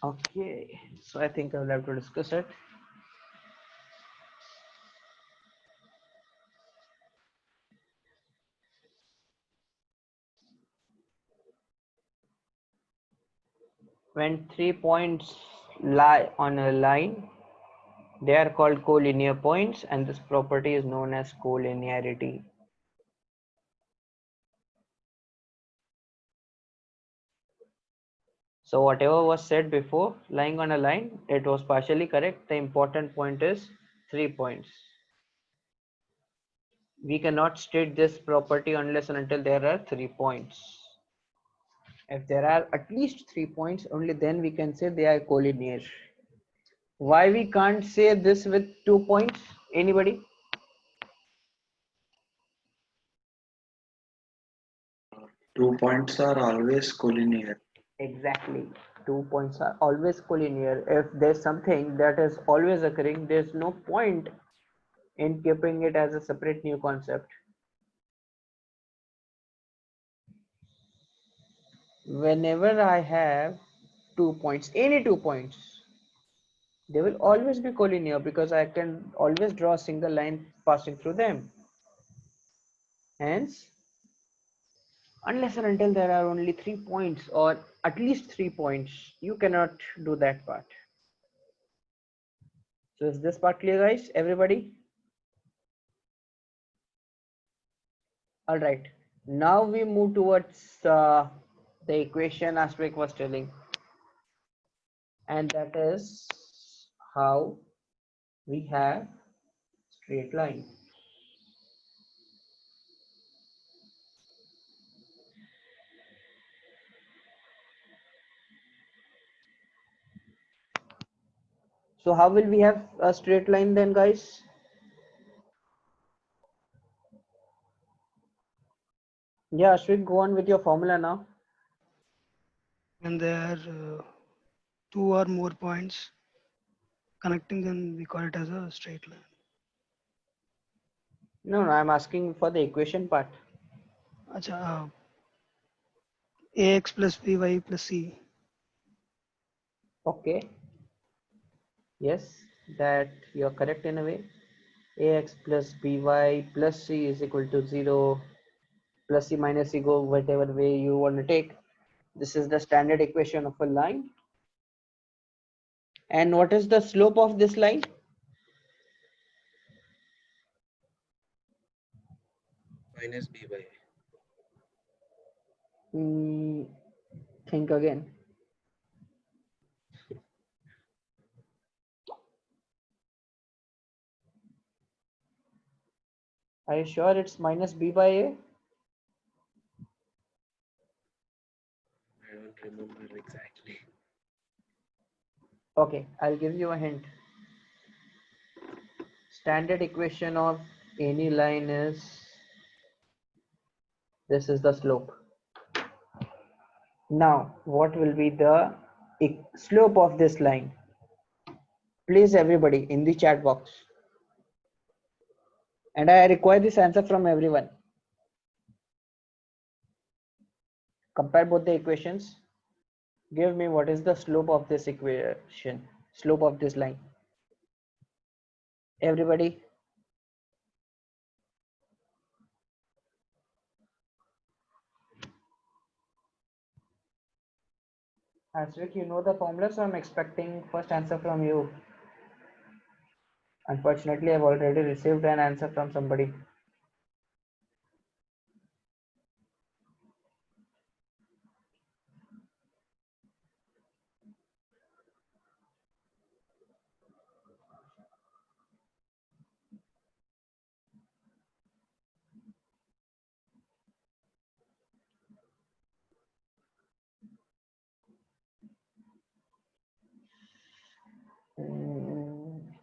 Okay, so I think I will have to discuss it. When 3 points lie on a line, they are called collinear points, and this property is known as collinearity. So whatever was said before, lying on a line, it was partially correct. The important point is 3 points. We cannot state this property unless and until there are 3 points. If there are at least 3 points, only then we can say they are collinear. Why we can't say this with 2 points? Anybody? Two points are always collinear. Exactly. 2 points are always collinear. If there's something that is always occurring, there's no point in keeping it as a separate new concept. Whenever I have 2 points, any 2 points, they will always be collinear because I can always draw a single line passing through them. Hence, unless and until there are only 3 points or at least 3 points, you cannot do that part. So is this part clear, guys? Everybody? All right. Now we move towards the equation Astrid was telling, and that is how we have straight line. So how will we have a straight line then, guys? Yeah, Ashwin, go on with your formula now. When there are two or more points connecting, then we call it as a straight line. No, I'm asking for the equation part. Acha, ax plus by plus c. Okay. Yes, that you're correct in a way. Ax plus by plus c is equal to 0, plus c minus c, go whatever way you want to take. This is the standard equation of a line. And what is the slope of this line? Minus b by a. Think again. Are you sure it's minus b by a? I don't remember exactly. Okay, I'll give you a hint. Standard equation of any line is, this is the slope. Now, what will be the slope of this line? Please, everybody, in the chat box. And I require this answer from everyone. Compare both the equations. Give me what is the slope of this equation, slope of this line. Everybody. Asrik, you know the formula, so I'm expecting first answer from you. Unfortunately, I've already received an answer from somebody.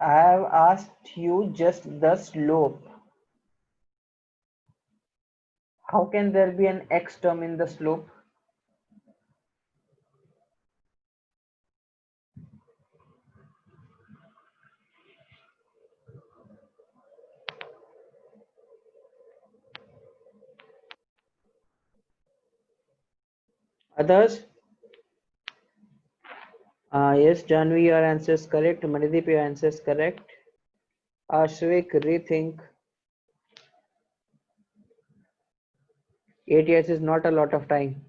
I have asked you just the slope. How can there be an x term in the slope? Others? Yes, Janvi, your answer is correct. Manideep, your answer is correct. Ashvik, rethink. 8 years is not a lot of time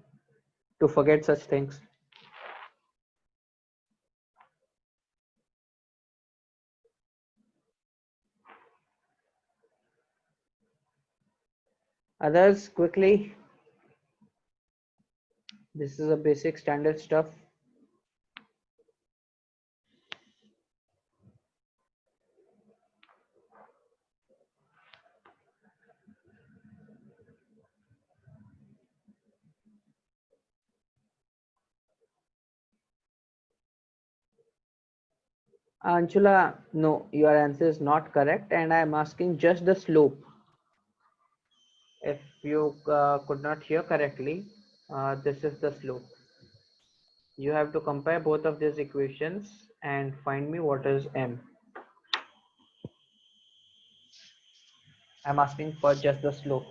to forget such things. Others, quickly. This is a basic standard stuff. Anshula, no, your answer is not correct, and I am asking just the slope. If you could not hear correctly, this is the slope. You have to compare both of these equations and find me what is m. I'm asking for just the slope.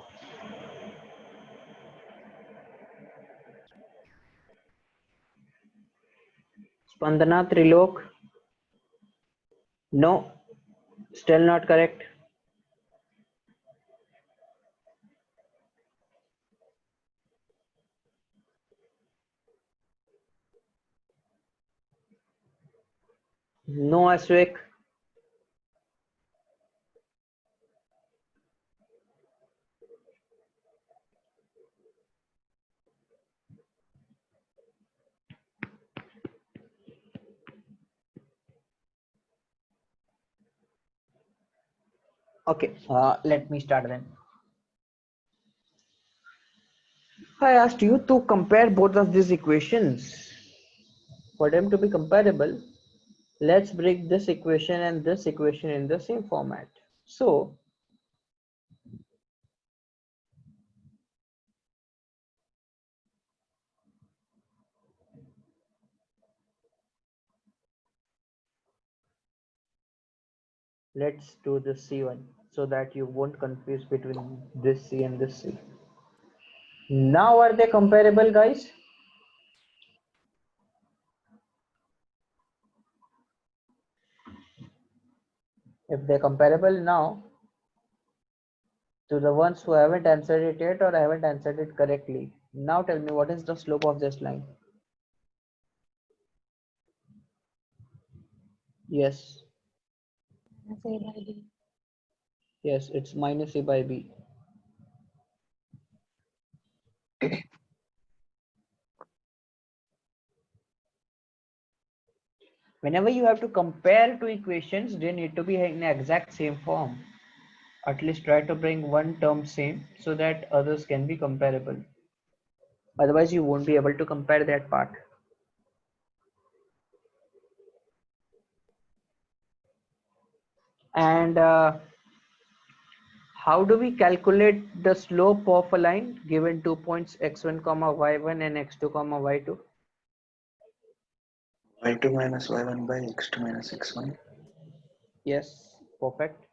Spandana, Trilok. No, still not correct. No, Ashwik. Okay, let me start then. I asked you to compare both of these equations. For them to be comparable, let's break this equation and this equation in the same format. So, let's do the C1 so that you won't confuse between this C and this C. Now are they comparable, guys? If they're comparable now, to the ones who haven't answered it yet or haven't answered it correctly, now tell me what is the slope of this line? Yes, yes, it's minus A by B. Whenever you have to compare two equations, they need to be in exact same form. At least try to bring one term same so that others can be comparable. Otherwise, you won't be able to compare that part. And how do we calculate the slope of a line given 2 points x1 comma y1 and x2 comma y2? y2 minus y1 by x2 minus x1. Yes, perfect.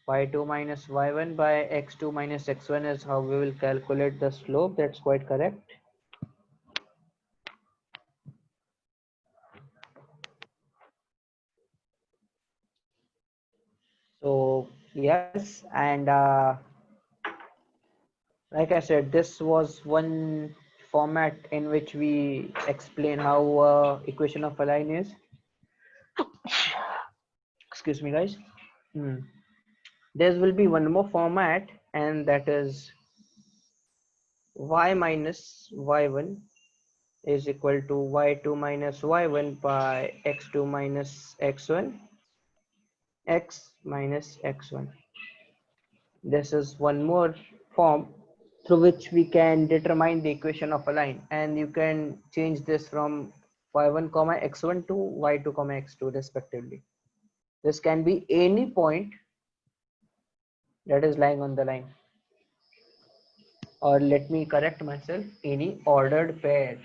Y2 minus y1 by x2 minus x1 is how we will calculate the slope. That's quite correct. So yes, and like I said, this was one format in which we explain how equation of a line is. Excuse me, guys. There will be one more format, and that is y minus y1 is equal to y2 minus y1 by x2 minus x1, x minus x1. This is one more form through which we can determine the equation of a line, and you can change this from y1 comma x1 to y2 comma x2 respectively. This can be any point that is lying on the line, or let me correct myself, any ordered pair.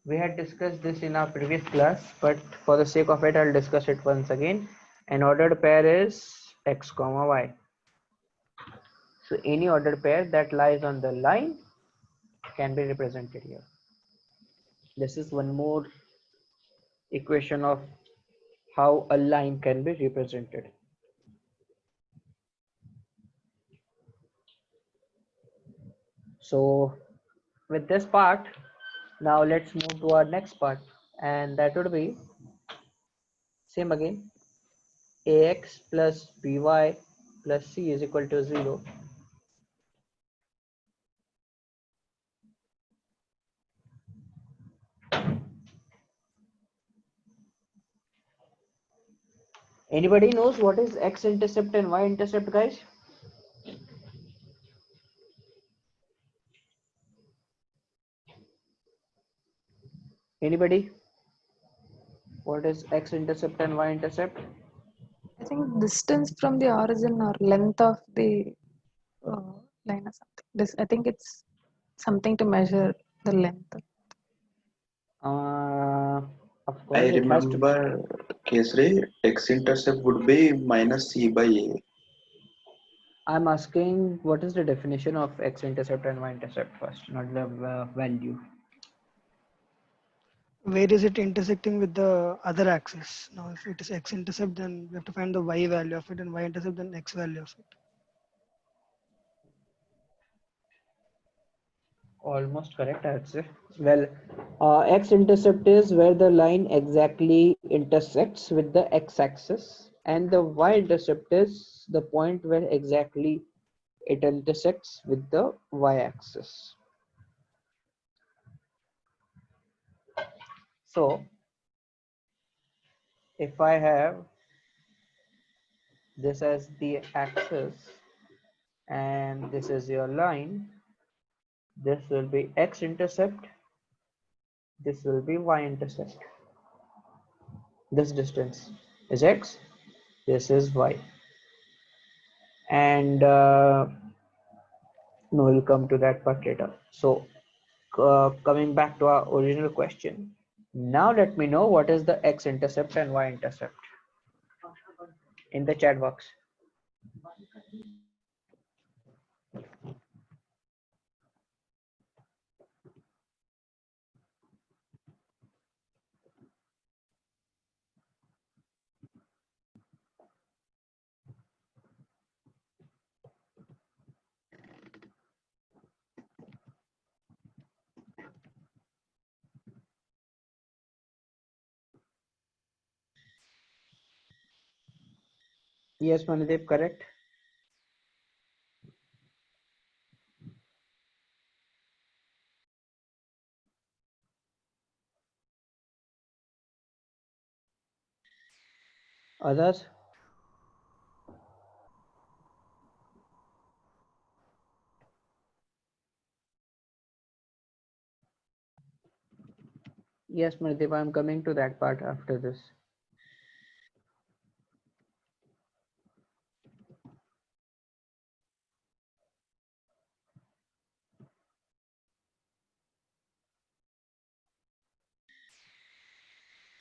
We had discussed this in our previous class, but for the sake of it, I'll discuss it once again. An ordered pair is x comma y. So any ordered pair that lies on the line can be represented here. This is one more equation of how a line can be represented. So with this part, now let's move to our next part, and that would be same again. Ax plus by plus c is equal to 0. Anybody knows what is x-intercept and y-intercept, guys? Anybody? What is x-intercept and y-intercept? I think distance from the origin or length of the line or something. This I think it's something to measure the length. Of I course, it has to. remember Kesri, x-intercept would be minus c by a. I'm asking what is the definition of x-intercept and y-intercept first, not the value. Where is it intersecting with the other axis? Now, if it is x-intercept, then we have to find the y value of it, and y-intercept, then x value of it. Almost correct, I would say. Well, x-intercept is where the line exactly intersects with the x-axis, and the y-intercept is the point where exactly it intersects with the y-axis. So if I have this as the axis and this is your line, this will be x-intercept, this will be y-intercept. This distance is x, this is y, and no, we'll come to that part later. So coming back to our original question, now let me know what is the x-intercept and y-intercept in the chat box. Yes, Manideep, correct. Others? Yes, Manideep, I'm coming to that part after this.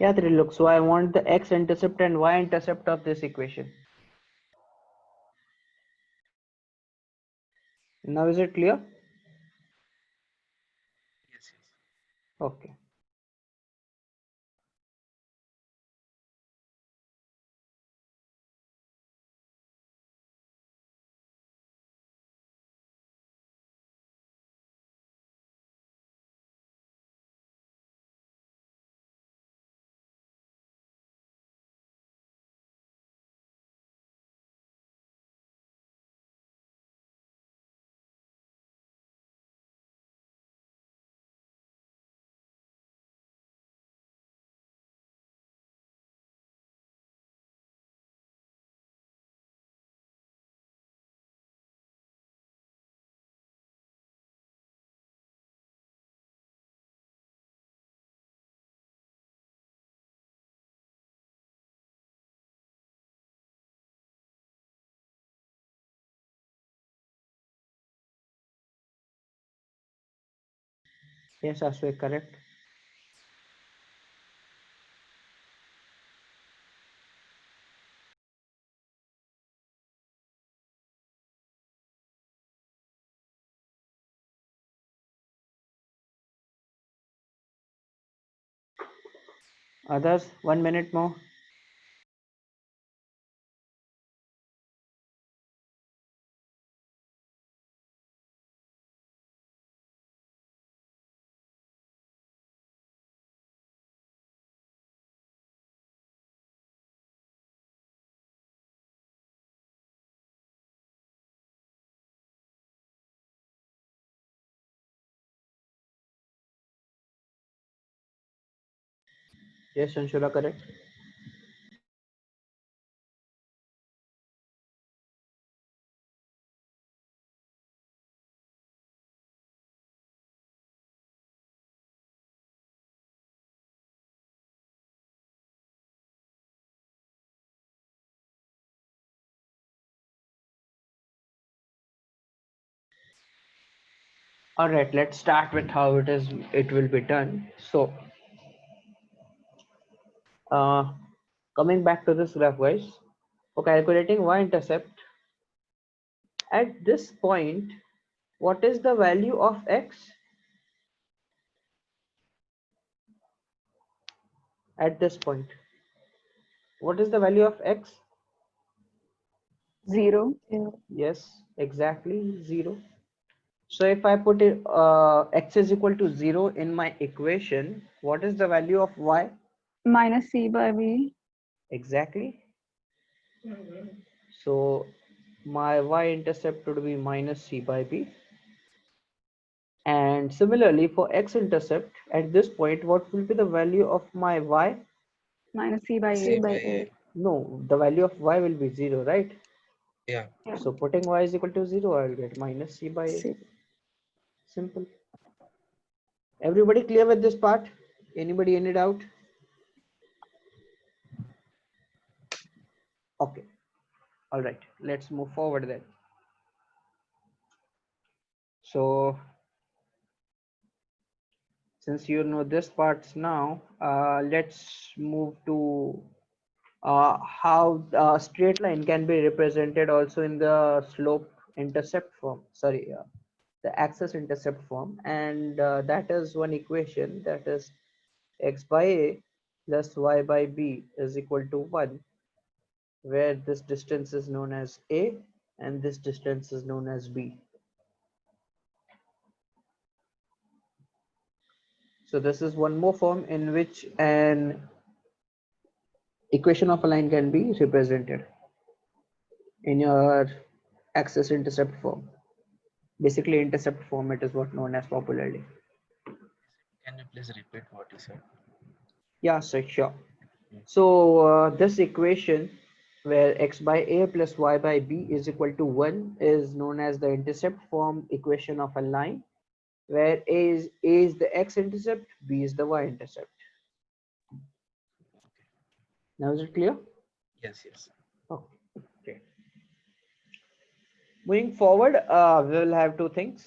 Yeah, Trilok. So I want the x-intercept and y-intercept of this equation. Now is it clear? Yes, yes. Okay. Yes, Ashwin, correct. Others, 1 minute more. Yes, Anshula, correct. All right, let's start with how it will be done. So, uh, coming back to this graph, guys, for calculating y-intercept, at this point, what is the value of x at this point? What is the value of x? 0. Yes, exactly 0. So if I put it x is equal to 0 in my equation, what is the value of y? Minus c by b. Exactly. So my y-intercept would be minus c by b. And similarly for x-intercept, at this point, what will be the value of my y? Minus c by C a. by by A. A. No, the value of y will be 0, right? Yeah. Yeah. So putting y is equal to 0, I will get minus c by a. C. Simple. Everybody clear with this part? Anybody any doubt? Okay. All right. Let's move forward then. So since you know this parts now, let's move to how a straight line can be represented also in the slope intercept form. Sorry, the axis intercept form, and that is one equation, that is x by a plus y by b is equal to 1, where this distance is known as a and this distance is known as b. So this is one more form in which an equation of a line can be represented in your axis intercept form. Basically intercept form, it is what known as popularly. Can you please repeat what you said? Yeah, so sure. So this equation where x by a plus y by b is equal to 1 is known as the intercept form equation of a line, where a is the x-intercept, b is the y-intercept. Now is it clear? Yes, yes. Okay. Moving forward, we will have two things.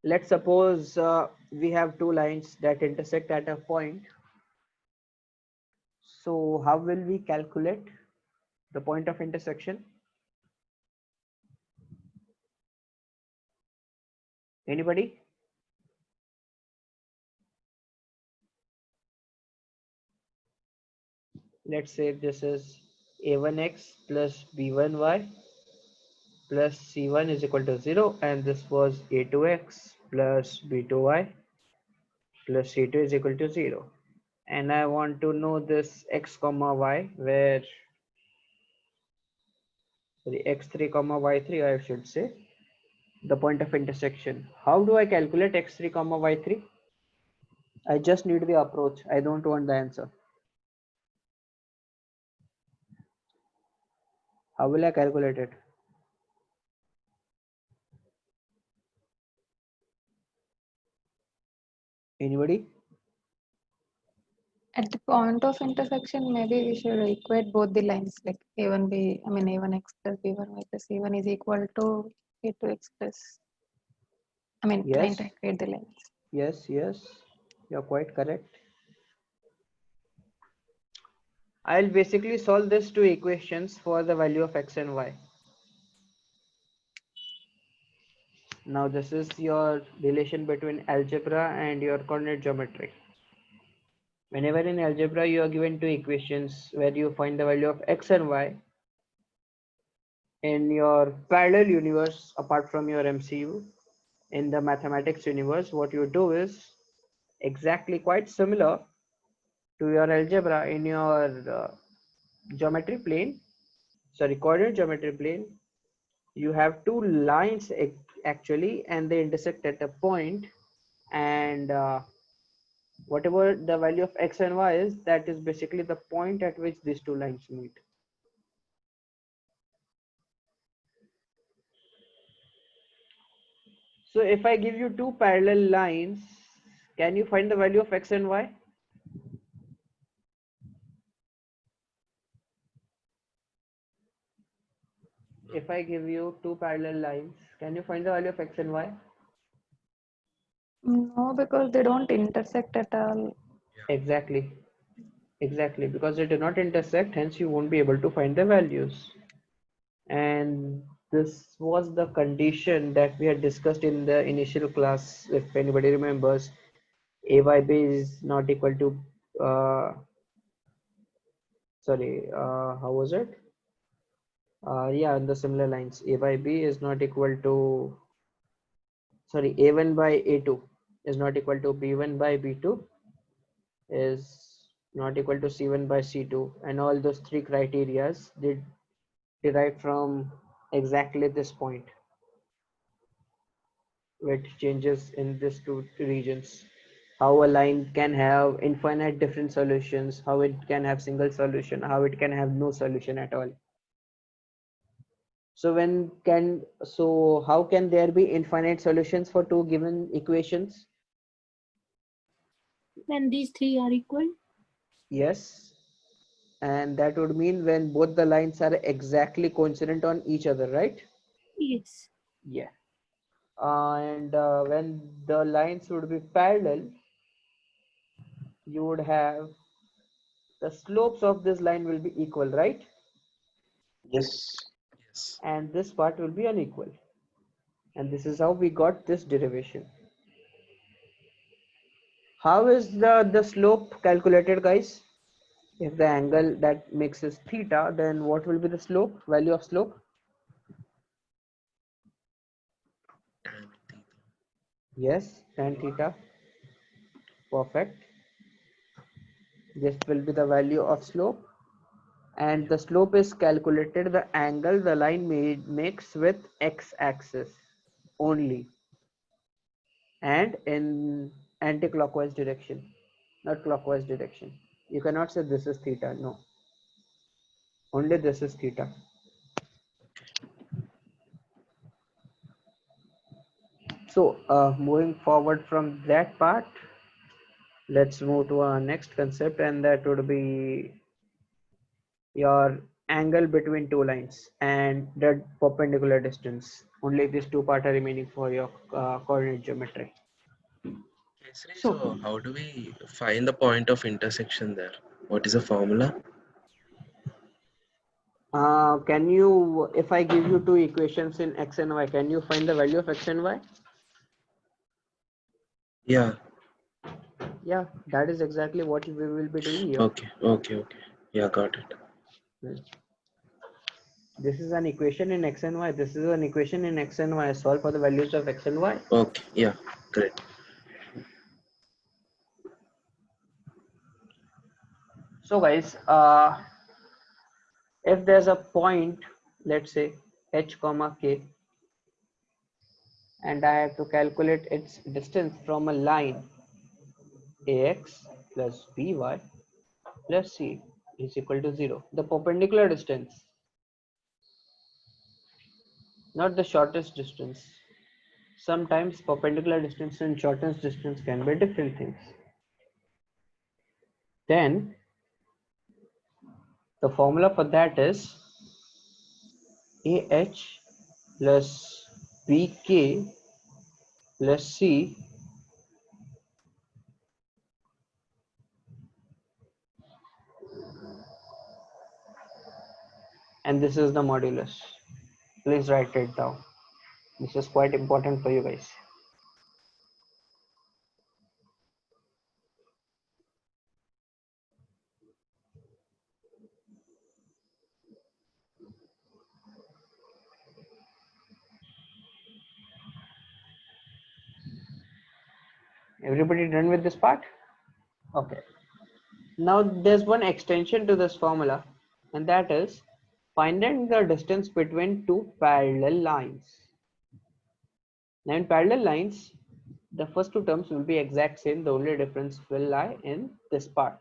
Let's suppose we have two lines that intersect at a point. So how will we calculate the point of intersection? Anybody? Let's say this is a1x plus b1y plus c1 is equal to 0, and this was a2x plus b2y plus c2 is equal to 0. And I want to know this x comma y, where the x3 comma y3, I should say, the point of intersection. How do I calculate x3 comma y3? I just need the approach. I don't want the answer. How will I calculate it? Anybody? At the point of intersection, maybe we should equate both the lines, like a1b, I mean a1x plus b1y plus c1 is equal to a2x plus, I mean trying Yes, to equate the lines. yes, yes. You're quite correct. I'll basically solve this two equations for the value of x and y. Now this is your relation between algebra and your coordinate geometry. Whenever in algebra you are given two equations where you find the value of x and y in your parallel universe apart from your MCU, in the mathematics universe, what you do is exactly quite similar to your algebra in your geometry plane, sorry, coordinate geometry plane. You have two lines actually, and they intersect at a point, and whatever the value of x and y is, that is basically the point at which these two lines meet. So if I give you two parallel lines, can you find the value of x and y? If I give you two parallel lines, can you find the value of x and y? No, because they don't intersect at all. Exactly. Exactly, because they do not intersect, hence you won't be able to find the values. And this was the condition that we had discussed in the initial class, if anybody remembers. A by b is not equal to, how was it? Yeah, in the similar lines, a by b is not equal to, sorry, a1 by a2 is not equal to b1 by b2 is not equal to c1 by c2, and all those three criterias did derived from exactly this point, which changes in these two regions. How a line can have infinite different solutions, how it can have single solution, how it can have no solution at all. So how can there be infinite solutions for two given equations? When these three are equal. Yes, and that would mean when both the lines are exactly coincident on each other, right? Yes. Yeah. And when the lines would be parallel, you would have the slopes of this line will be equal, right? Yes. Yes. And this part will be unequal. And this is how we got this derivation. How is the slope calculated, guys? If the angle that makes is theta, then what will be the slope, value of slope? Tan theta. Yes, tan theta. Perfect. This will be the value of slope. And the slope is calculated the angle the line makes with x-axis only, and in anti-clockwise direction, not clockwise direction. You cannot say this is theta, no, only this is theta. So moving forward from that part, let's move to our next concept, and that would be your angle between two lines and the perpendicular distance. Only these two parts are remaining for your coordinate geometry. Kesari, So so how do we find the point of intersection there? What is the formula? can you, if I give you two equations in x and y, can you find the value of x and y? Yeah. Yeah, that is exactly what we will be doing here. Okay. Okay. Okay. Yeah, got it. This is an equation in x and y. This is an equation in x and y. Solve for the values of x and y. Okay. Yeah. Great. So guys, if there's a point, let's say h comma k, and I have to calculate its distance from a line ax plus by plus c is equal to 0. The perpendicular distance, not the shortest distance. Sometimes perpendicular distance and shortest distance can be different things. Then the formula for that is ah plus bk plus c, and this is the modulus. Please write it down. This is quite important for you guys. Everybody done with this part? Okay. Now there's one extension to this formula, and that is finding the distance between two parallel lines. Now in parallel lines, the first two terms will be exact same. The only difference will lie in this part.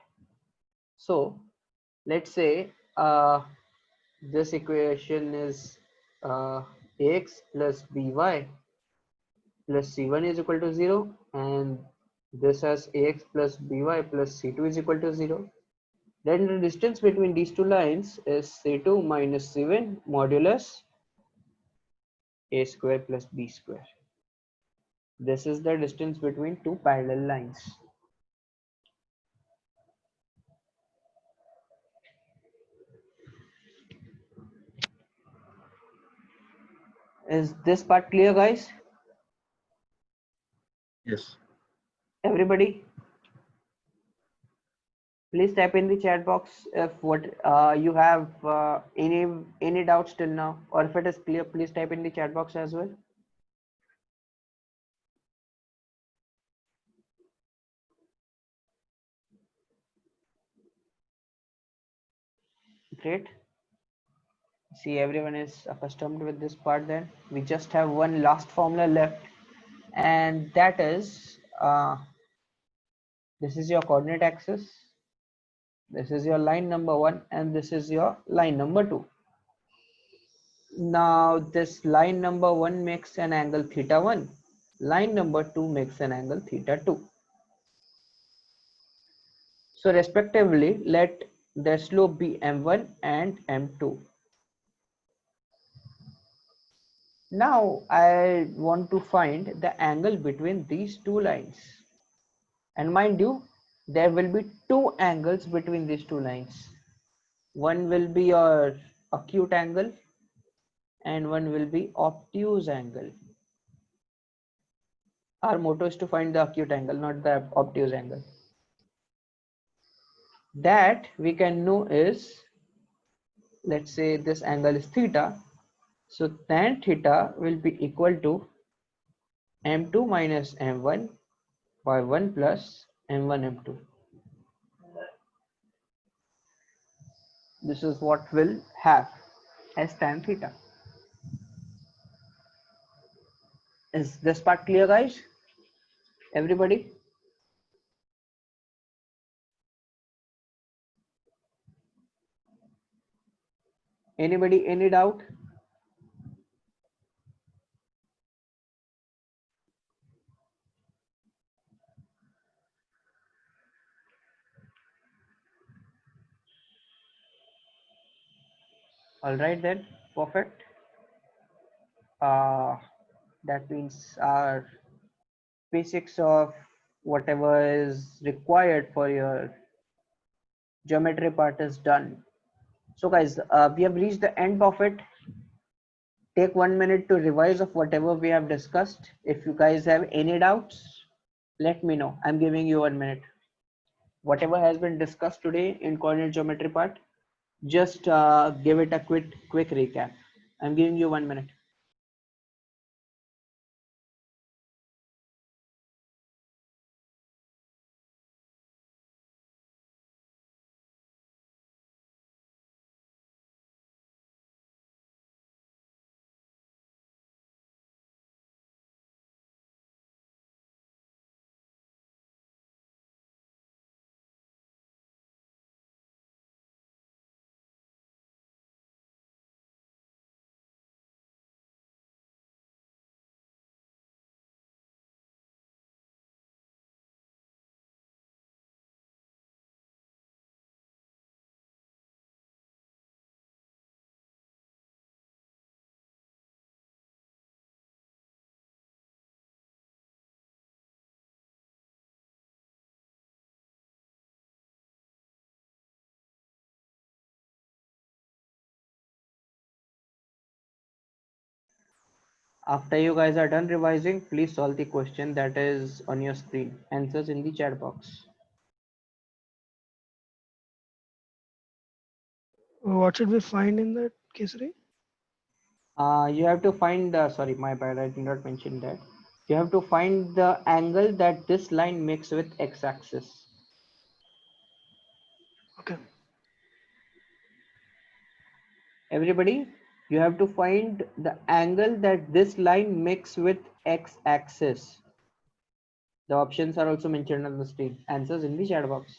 So let's say this equation is ax plus by plus c1 is equal to 0, and this has ax plus by plus c2 is equal to 0. Then the distance between these two lines is c2 minus c1 modulus a square plus b square. This is the distance between two parallel lines. Is this part clear, guys? Yes. Everybody, please type in the chat box if what you have any doubts till now, or if it is clear, please type in the chat box as well. Great. See, everyone is accustomed with this part. Then we just have one last formula left, and that is this is your coordinate axis, this is your line number 1, and this is your line number 2. Now this line number 1 makes an angle theta 1, line number 2 makes an angle theta 2. So respectively, let the slope be m1 and m2. Now I want to find the angle between these two lines. And mind you, there will be two angles between these two lines. One will be your acute angle and one will be obtuse angle. Our motto is to find the acute angle, not the obtuse angle. That we can know is, let's say this angle is theta. So tan theta will be equal to m2 minus m1 by 1 plus m1 m2. This is what we'll have as tan theta. Is this part clear, guys? Everybody? Anybody, any doubt? All right then, perfect. That means our basics of whatever is required for your geometry part is done. So guys, we have reached the end of it. Take 1 minute to revise of whatever we have discussed. If you guys have any doubts, let me know. I'm giving you 1 minute. Whatever has been discussed today in coordinate geometry part, just give it a quick recap. I'm giving you 1 minute. After you guys are done revising, please solve the question that is on your screen. Answers in the chat box. What should we find in that, Kesari? You have to find, sorry, my bad, I did not mention that. You have to find the angle that this line makes with x-axis. Okay. Everybody, you have to find the angle that this line makes with x-axis. The options are also mentioned on the screen. Answers in the chat box.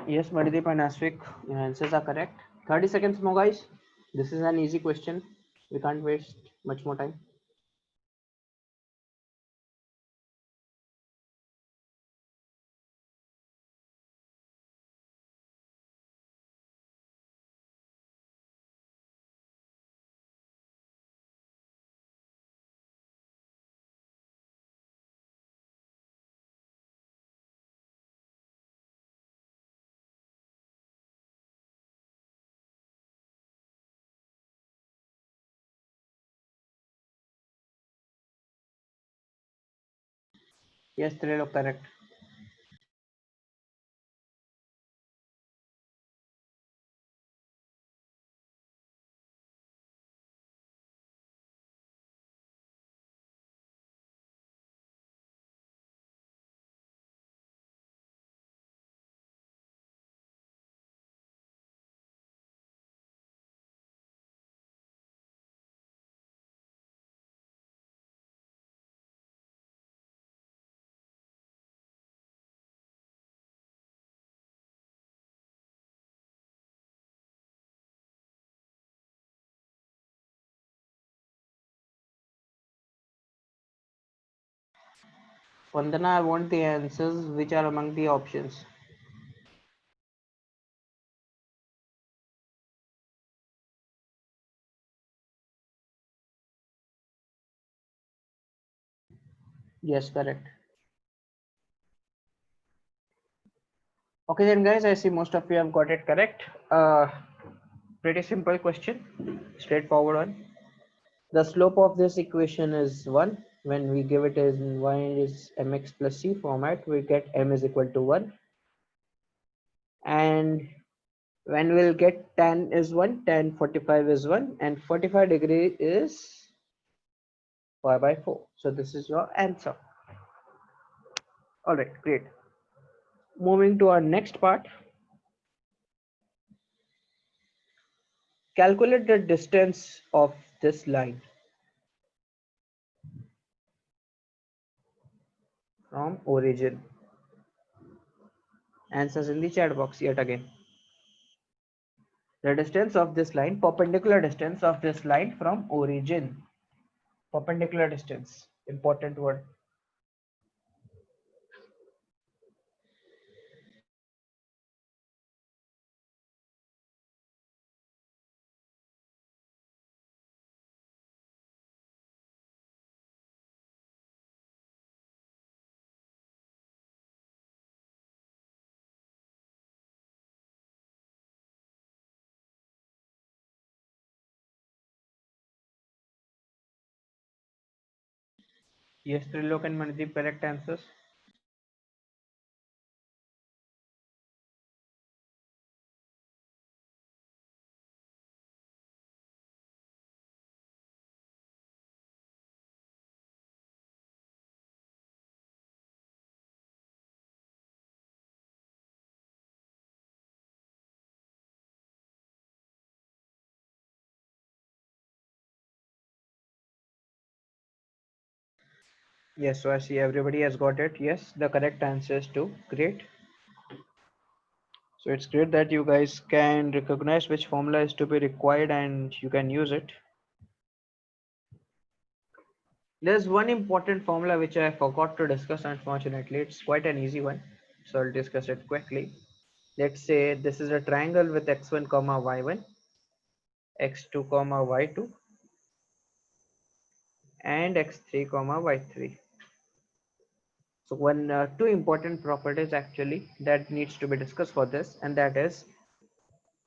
Yes, Madhdeep and Aswik, your answers are correct. 30 seconds more, guys. This is an easy question. We can't waste much more time. Yes, Trilok, correct. Vandana, I want the answers which are among the options. Yes, correct. Okay then, guys, I see most of you have got it correct. Pretty simple question, straightforward one. The slope of this equation is 1. When we give it as y is mx plus c format, we get m is equal to 1. And when we'll get tan is 1, tan 45 is 1, and 45 degree is pi by 4. So this is your answer. All right, great. Moving to our next part. Calculate the distance of this line from origin. Answers in the chat box yet again. The distance of this line, perpendicular distance of this line from origin. Perpendicular distance, important word. Yes, Trilok and Mandeep, correct answers. Yes, so I see everybody has got it. Yes, the correct answer is 2. Great. So it's great that you guys can recognize which formula is to be required and you can use it. There's one important formula which I forgot to discuss, unfortunately. It's quite an easy one, so I'll discuss it quickly. Let's say this is a triangle with x1 comma y1, x2 comma y2, and x3 comma y3. So two important properties actually that needs to be discussed for this, and that is,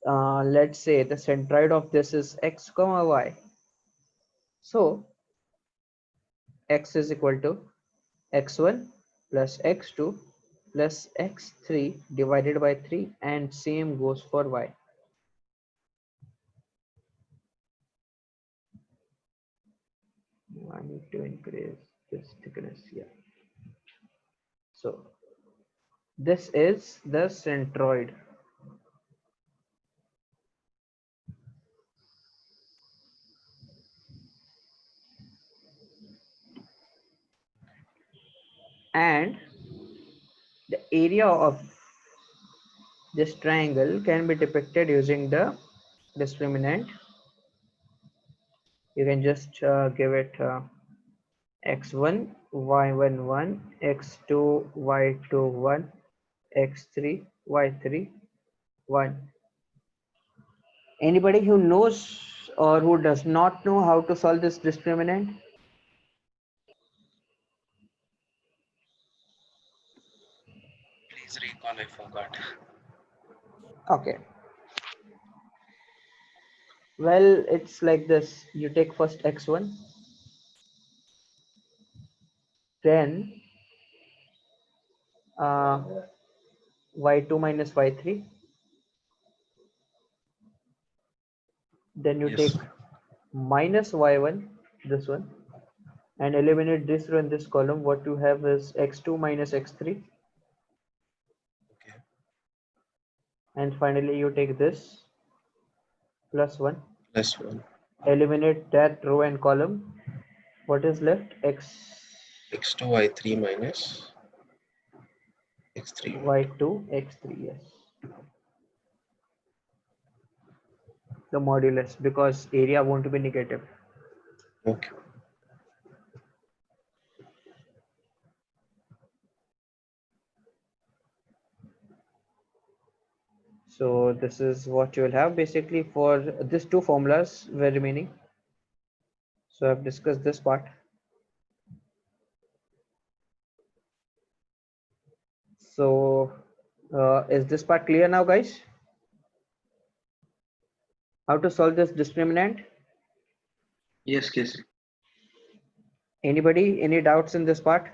let's say the centroid of this is x comma y. So x is equal to x1 plus x2 plus x3 divided by 3, and same goes for y. I need to increase this thickness here. So this is the centroid. And the area of this triangle can be depicted using the discriminant. You can just give it x1 y1 1, x2 y2 1, x3 y3 1. Anybody who knows or who does not know how to solve this discriminant? Please recall, I forgot. Okay, well, it's like this. You take first x1, then uh, y2 minus y3, then you take Yes. minus y1, this one, and eliminate this row in this column. What you have is x2 minus x3, Okay. and finally you take this plus 1, Plus 1. eliminate that row and column. What is left? X2 y3 minus x3 y2. y2 x3, yes, the modulus, because area won't be negative. Okay. So this is what you will have basically for these two formulas were remaining. So I've discussed this part. So is this part clear now, guys? How to solve this discriminant? Yes, Casey. Anybody? Any doubts in this part?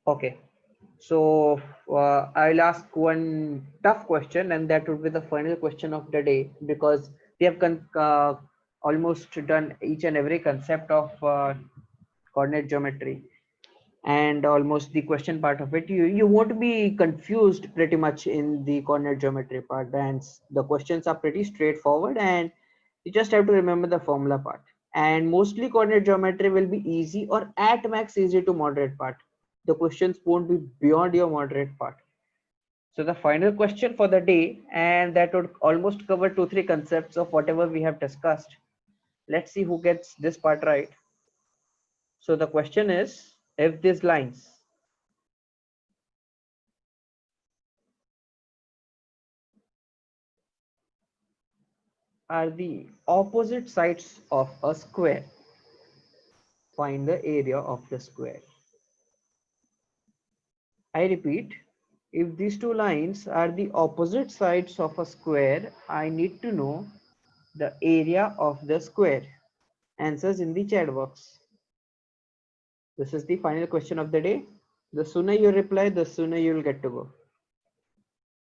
Okay. So I'll ask one tough question, and that would be the final question of the day, because we have almost done each and every concept of coordinate geometry and almost the question part of it. You won't be confused pretty much in the coordinate geometry part, and the questions are pretty straightforward, and you just have to remember the formula part. And mostly coordinate geometry will be easy or at max easy to moderate part. The questions won't be beyond your moderate part. So the final question for the day, and that would almost cover 2-3 concepts of whatever we have discussed. Let's see who gets this part right. So the question is, if these lines are the opposite sides of a square, find the area of the square. I repeat, if these two lines are the opposite sides of a square, I need to know the area of the square. Answers in the chat box. This is the final question of the day. The sooner you reply, the sooner you will get to go.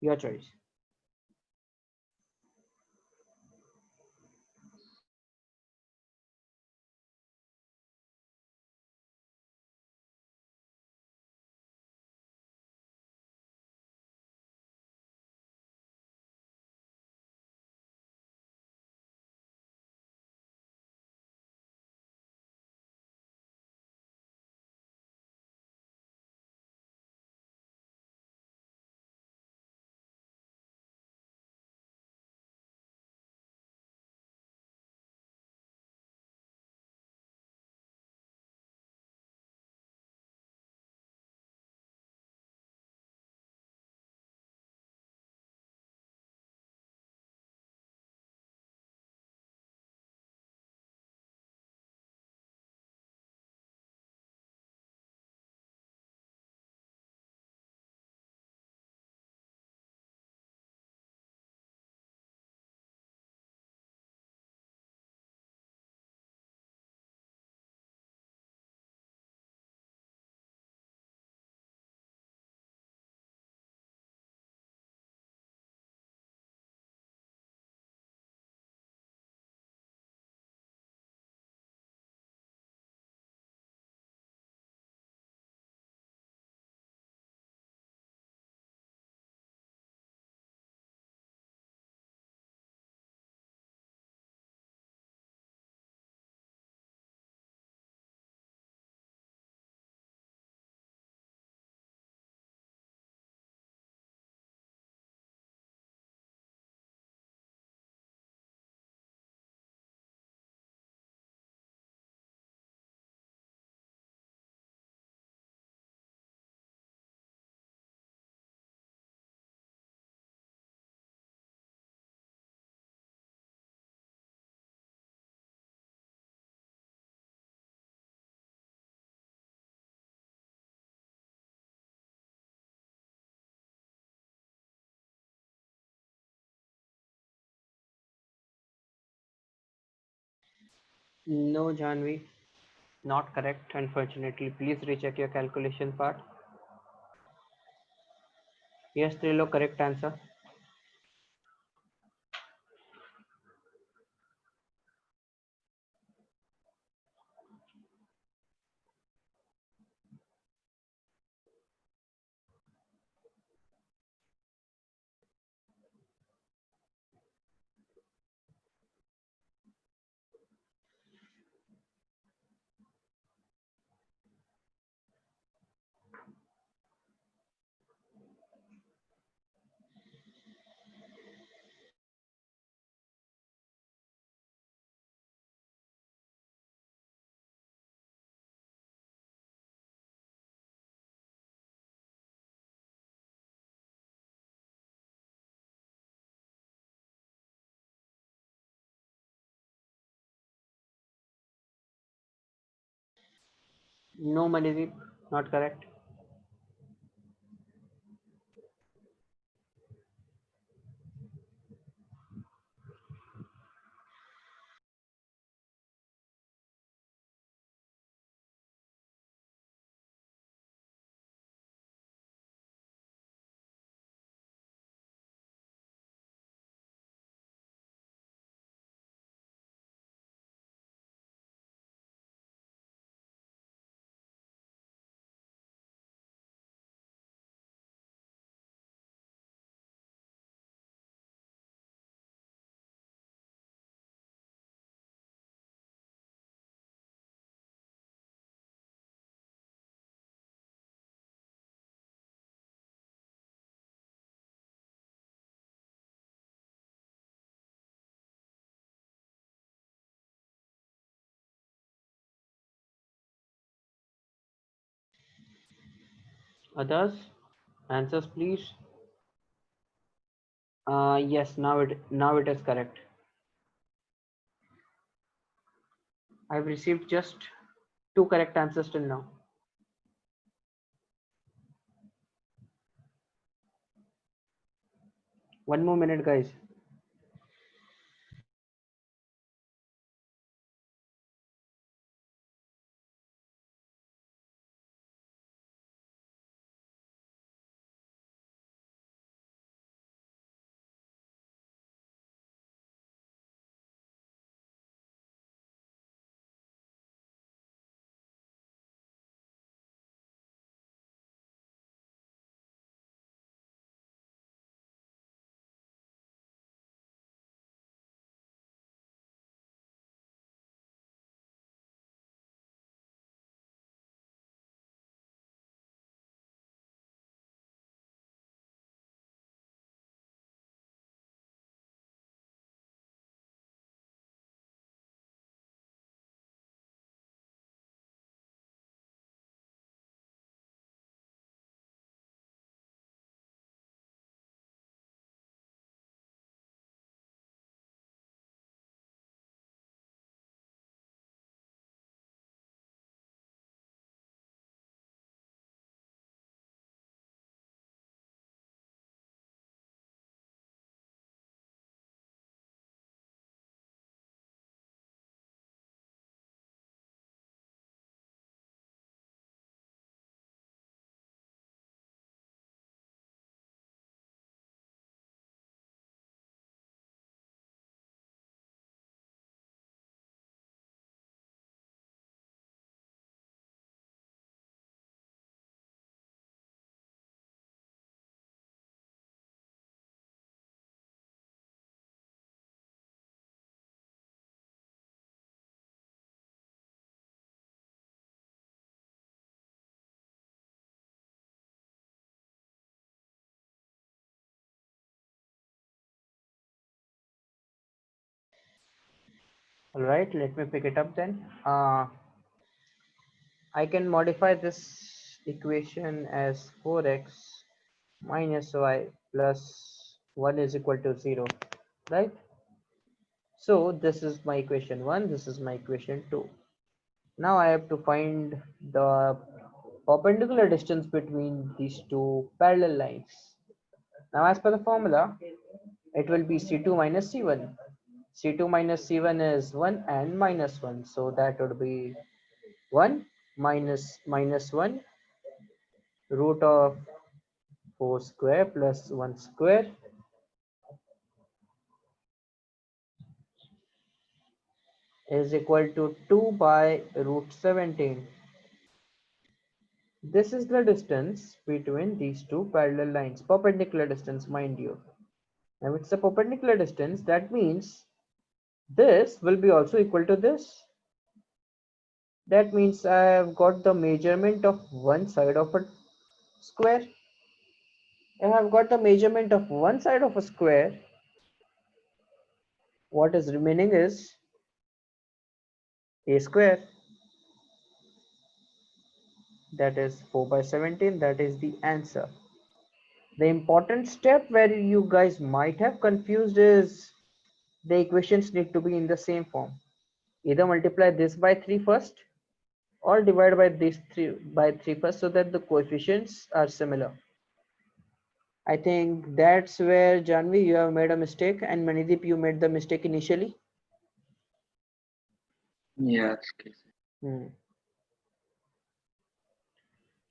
Your choice. No, Janvi, not correct, unfortunately. Please recheck your calculation part. Yes, Trilo, correct answer. No, Manideep, not correct. Others? Answers, please. Yes, now it is correct. I've received just 2 correct answers till now. One more minute, guys. All right, let me pick it up then. I can modify this equation as 4x minus y plus 1 is equal to 0, right? So this is my equation 1, this is my equation 2. Now I have to find the perpendicular distance between these two parallel lines. Now as per the formula, it will be C2 minus C1. C2 minus C1 is 1 and minus 1. So that would be 1 minus 1 root of 4 square plus 1 square is equal to 2 by root 17. This is the distance between these two parallel lines, perpendicular distance, mind you. Now it's a perpendicular distance, that means this will be also equal to this. That means I have got the measurement of one side of a square. If I've got the measurement of one side of a square, what is remaining is a square. That is 4 by 17. That is the answer. The important step where you guys might have confused is the equations need to be in the same form. Either multiply this by 3 first or divide by this 3 by 3 first so that the coefficients are similar. I think that's where Janvi you have made a mistake and Manideep you made the mistake initially. Yes.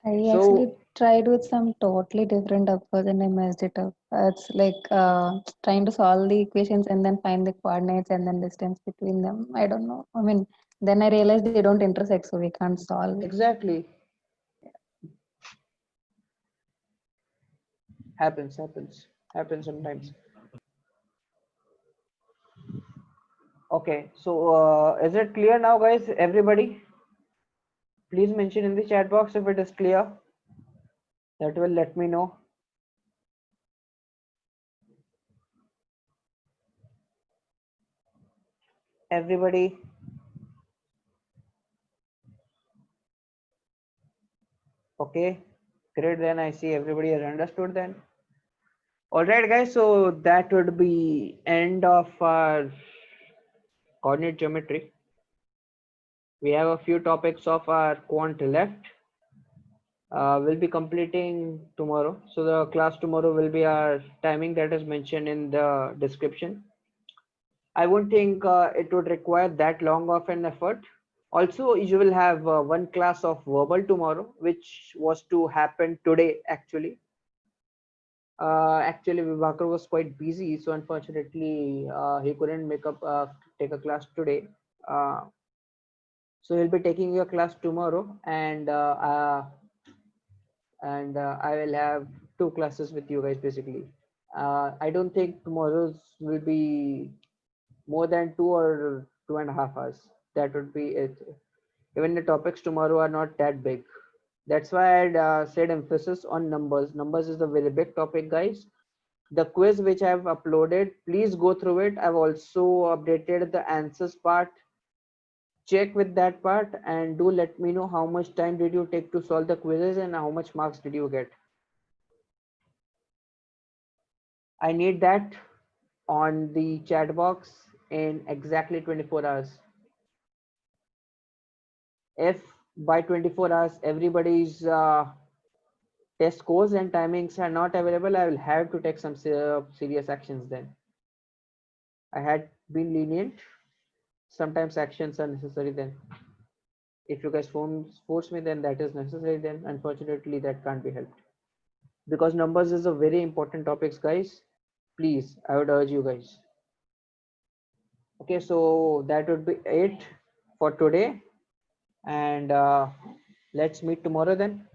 I So actually tried with some totally different approach and I messed it up. It's like trying to solve the equations and then find the coordinates and then distance between them. I don't know. I mean, then I realized they don't intersect, so we can't solve it. exactly, happens sometimes. Okay, so is it clear now, guys? Everybody, please mention in the chat box if it is clear. That will let me know. Everybody. Okay, great. Then I see everybody has understood then. All right, guys. So that would be end of our coordinate geometry. We have a few topics of our quant left. We'll be completing tomorrow. So the class tomorrow will be our timing that is mentioned in the description. I won't think it would require that long of an effort. Also, you will have one class of verbal tomorrow, which was to happen today actually. Actually, Vivakar was quite busy, so unfortunately, he couldn't take a class today. So he'll be taking your class tomorrow, and I will have two classes with you guys basically. I don't think tomorrow's will be more than 2 or 2.5 hours. That would be it. Even the topics tomorrow are not that big. That's why I said emphasis on numbers. Numbers is a very big topic, guys. The quiz which I've uploaded, please go through it. I've also updated the answers part. Check with that part and do let me know how much time did you take to solve the quizzes and how much marks did you get. I need that on the chat box in exactly 24 hours. If by 24 hours everybody's test scores and timings are not available, I will have to take some serious actions then. I had been lenient. Sometimes actions are necessary then. If you guys force me, then that is necessary. Then unfortunately that can't be helped. Because numbers is a very important topics, guys. Please, I would urge you guys. Okay, so that would be it for today. And let's meet tomorrow then.